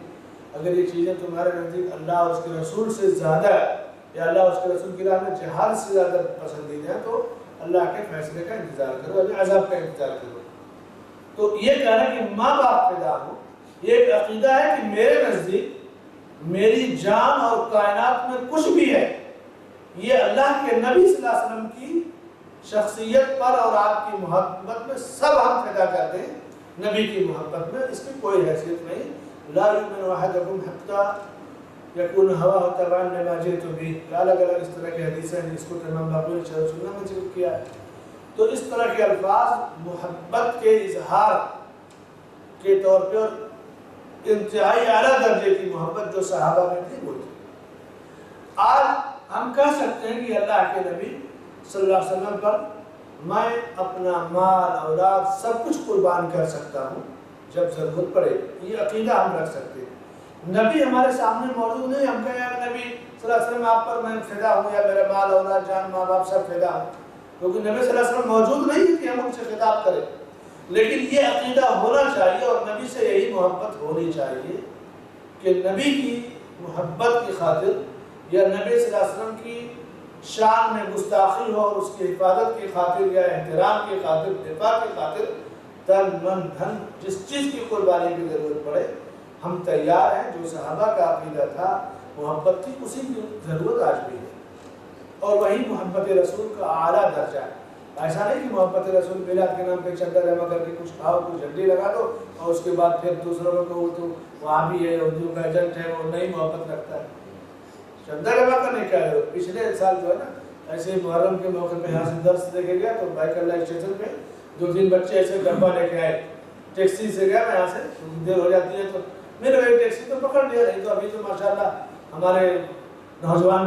اگر یہ چیزیں تمہارے نزدیک اللہ اور اس کے رسول سے زیادہ یا اللہ اور اس کے رسول کی راہ میں جہاد سے زیادہ پسندیدہ ہیں تو اللہ کے فیصلے کا انتظار کرو، ابھی عذاب کا انتظار کرو. تو یہ کہنا کہ ماں باپ پیدا ہو، یہ ایک عقیدہ ہے کہ میرے نزدیک میری جان اور کائنات میں کچھ بھی ہے، یہ اللہ کے نبی صلی اللہ علیہ وسلم کی شخصیت پر اور آپ کی محبت میں سب ہم پیدا کر دیں. نبی کی محبت میں اس کی کوئی حیثیت نہیں. لا یؤمن احدکم حتی یکون ہواہ تبعا لما جئت بہ. الگ الگ اس طرح کی حدیثیں ہیں جس کو امام باقی نے شرح سنہ میں ذکر کیا ہے. تو اس طرح کے الفاظ محبت کے اظہار کے طور پہ اور انتہائی اعلیٰ درجے کی محبت جو صحابہ میں تھی وہ تھی. آج ہم کہہ سکتے ہیں کہ اللہ کے نبی صلی اللہ علیہ وسلم پر میں اپنا مال، اولاد سب کچھ قربان کر سکتا ہوں جب ضرورت پڑے. یہ عقیدہ ہم رکھ سکتے ہیں. نبی ہمارے سامنے موجود نہیں، ہم کہیں یار نبی صلی اللہ علیہ وسلم آپ پر میں فدا ہوں یا میرا مال، اولاد، جان، ماں باپ سب فدا ہوں، کیونکہ نبی صلی اللہ علیہ وسلم موجود نہیں کہ ہم ان سے خطاب کریں. لیکن یہ عقیدہ ہونا چاہیے اور نبی سے یہی محبت ہونی چاہیے کہ نبی کی محبت کی خاطر یا نبی صلی اللہ علیہ وسلم کی شان میں گستاخی ہو اور اس کی حفاظت کی خاطر یا احترام کی خاطر، دفاع کی خاطر تن من دھن جس چیز کی قربانی کی ضرورت پڑے ہم تیار ہیں. جو صحابہ کا عقیدہ تھا محبت کی، اسی کی ضرورت آج بھی ہے اور وہی محبت رسول کا اعلیٰ درجہ ہے. ایسا نہیں کہ محبت رسول میلاد کے نام پہ چندہ جمع کر کے کچھ کھاؤ، کچھ جھنڈی لگا دو اور اس کے بعد پھر دوسروں کو وہ تو وہاں بھی ہے، اردو کا ایجنٹ ہے، وہ نہیں محبت رکھتا ہے. چندہ جمع کرنے کیا ہے. پچھلے سال جو ہے نا ایسے محرم کے موقع پہ یہاں سے درس دے کے گیا تو بائک اللہ اسٹیشن پہ 2-3 بچے ایسے ڈبہ لے کے آئے. ٹیکسی سے گیا میں یہاں سے دیر ہو جاتی ہے تو میں نے وہی ٹیکسی تو پکڑ لیا. نہیں تو ابھی تو ماشاءاللہ ہمارے نوجوان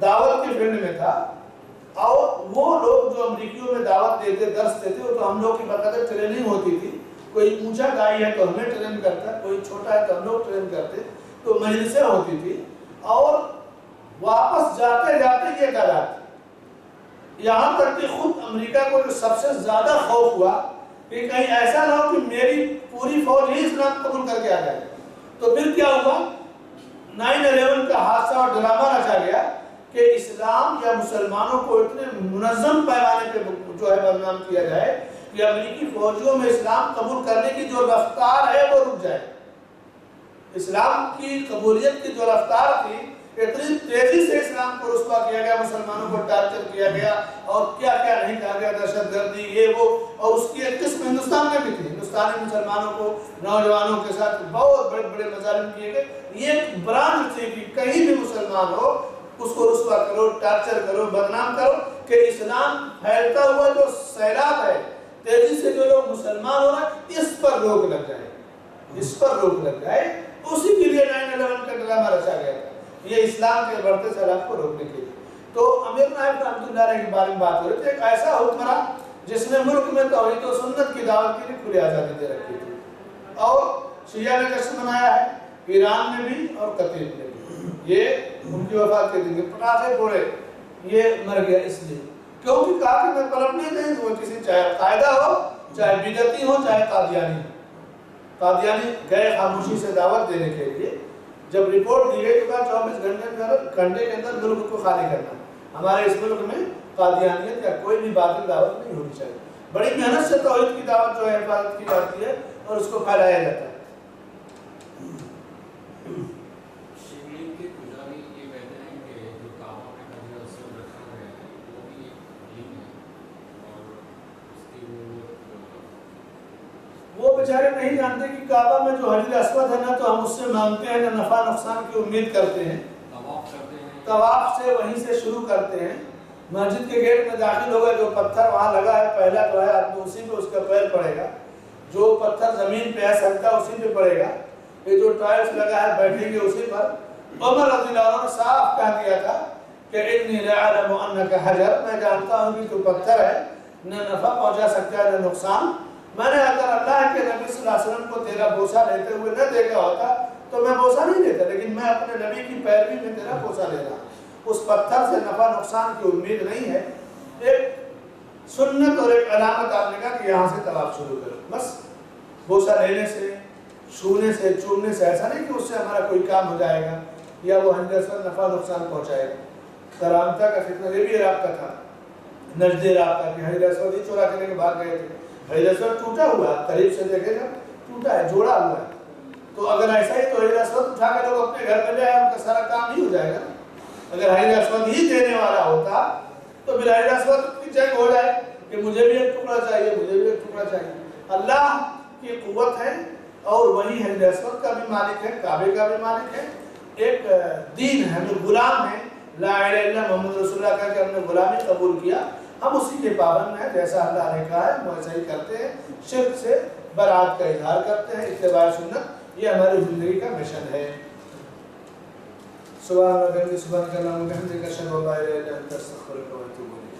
دعوت کے فیلڈ میں تھا، اور وہ لوگ جو امریکیوں میں دعوت دیتے درس دیتے وہ تو ہم لوگ کی باقاعدہ ٹریننگ ہوتی تھی، کوئی اونچا دائی ہے تو ہمیں ٹرین کرتا، کوئی چھوٹا ہے تو ہم لوگ ٹرین کرتے، تو مجلسیں ہوتی تھی، اور واپس جاتے جاتے یہ کہا یہاں تک کہ خود امریکہ کو جو سب سے زیادہ خوف ہوا کہ کہیں ایسا نہ ہو کہ میری پوری فوج ہی اسلام قبول کر کے آ جائے، تو پھر کیا ہوا 9/11 کا حادثہ اور ڈرامہ رچا گیا کہ اسلام یا مسلمانوں کو اتنے منظم پیمانے پہ جو ہے بدنام کیا جائے کہ امریکی فوجیوں میں اسلام قبول کرنے کی جو رفتار ہے وہ رک جائے۔ اسلام کی قبولیت کی جو رفتار تھی اتنی تیزی سے اسلام کو رسوا کیا گیا، مسلمانوں کو ٹارچر کیا گیا، اور کیا کیا نہیں کہا گیا، دہشت گردی یہ وہ، اور اس کی ایک قسم ہندوستان میں بھی تھی، ہندوستانی مسلمانوں کو نوجوانوں کے ساتھ بہت بڑے بڑے مظالم کیے گئے۔ یہ ایک برانچ تھی کہ کہیں بھی مسلمان ہو اس کو رسوا کرو، ٹارچر کرو، بدنام کرو، کہ اسلام پھیلتا ہوا جو سیلاب ہے تیزی سے جو لوگ مسلمان ہو رہے ہیں اس پر روک لگ جائے، اس پر روک لگ جائے۔ اسی کے لیے 9/11 کا ڈرامہ رچا گیا تھا، یہ اسلام کے بڑھتے سیلاب کو روکنے کے لیے۔ تو امیر نائب رحمۃ اللہ علیہ کے بارے میں بات ہو رہی تھی، ایک ایسا حکمراں جس نے ملک میں توحید و سنت کی دعوت کے لیے کھلی آزادی دے رکھی تھی، اور شیعہ نے جشن منایا ہے ایران میں بھی اور قطر میں بھی۔ یہ ان کی وفات کے دن پٹاخے پھوڑے، یہ مر گیا اس لیے کیونکہ کہا کہ میں پلٹنے نہیں دوں، کسی چاہے قاعدہ ہو چاہے بدعتی ہو چاہے قادیانی ہو۔ قادیانی گئے خاموشی سے دعوت دینے کے لیے، جب رپورٹ دی گئی تو کہا 24 گھنٹے کے اندر ملک کو خالی کرنا، ہمارے اس ملک میں قادیانیت یا کوئی بھی باطل دعوت نہیں ہونی چاہیے۔ بڑی محنت سے توحید کی دعوت جو ہے حفاظت کی جاتی ہے اور اس کو پھیلایا جاتا ہے۔ شیولنگ کے پجاری یہ کہتے ہیں کہ جو کعبہ میں حجر اسود رکھا گیا ہے وہ بھی ایک لنگ ہے، اور اس کی وہ بیچارے نہیں جانتے کہ کعبہ میں جو حجر اسود ہے نہ تو ہم اس سے مانگتے ہیں نہ نفع نقصان کی امید کرتے ہیں، طواف کرتے ہیں، طواف سے وہیں سے شروع کرتے ہیں، مسجد کے گیٹ میں داخل ہو گئے، جو پتھر وہاں لگا ہے پہلا تو ہے آدمی اسی پہ اس کا پیر پڑے گا، جو پتھر زمین پہ ہے سجدہ اسی پہ پڑے گا، یہ جو ٹائلس لگا ہے بیٹھیں گے اسی پر۔ عمر رضی اللہ عنہ نے صاف کہہ دیا تھا کہ انی لأعلم انک حجر، میں جانتا ہوں کہ تو پتھر ہے، نہ نفع پہنچا سکتا ہے نہ نقصان، میں نے اگر اللہ کے نبی صلی اللہ علیہ وسلم کو تیرا بوسہ لیتے ہوئے نہ دیکھا ہوتا تو میں بوسہ نہیں لیتا، لیکن میں اپنے نبی کی پیروی میں تیرا بوسہ لے رہا ہوں۔ اس پتھر سے نفع نقصان کی امید نہیں ہے، ایک سنت اور ایک علامت آپ نے کہا کہ یہاں سے طواف شروع کرو، بس بوسہ لینے سے چھونے سے چومنے سے ایسا نہیں کہ اس سے ہمارا کوئی کام ہو جائے گا یا وہ حجر اسود نفع نقصان پہنچائے گا۔ کرامتہ کا فتنہ یہ بھی رابطہ تھا، نجد رابطہ کہ حجر اسود ہی چورا کے لے کے بھاگ گئے تھے، حجر اسود ٹوٹا ہوا ہے، قریب سے دیکھے گا ٹوٹا ہے، جوڑا ہوا ہے، تو اگر ایسا ہی تو حجر اسود اٹھا کے لوگ اپنے گھر میں لے آئے، ان کا سارا کام نہیں ہو جائے گا۔ اگر حجر اسود ہی دینے والا ہوتا تو پھر حجر اسود کی جنگ ہو جائے کہ مجھے بھی ایک ٹکڑا چاہیے، مجھے بھی ایک ٹکڑا چاہیے۔ اللہ کی قوت ہے اور وہی حجر اسود کا بھی مالک ہے، کعبے کا بھی مالک ہے، ایک دین ہے، ہم غلام ہیں، لا الہ الا اللہ محمد رسول اللہ کا کہ ہم نے غلامی قبول کیا، ہم اسی کے پابند ہیں، جیسا اللہ نے کہا ہے وہ ایسا ہی کرتے ہیں، شرک سے برات کا اظہار کرتے ہیں، اتباع سنت یہ ہماری زندگی کا مشن ہے۔ سبحان اللہ سبحانک اللہم و بحمدک اشہد ان لا الہ الا انت استغفرک و اتوب الیک۔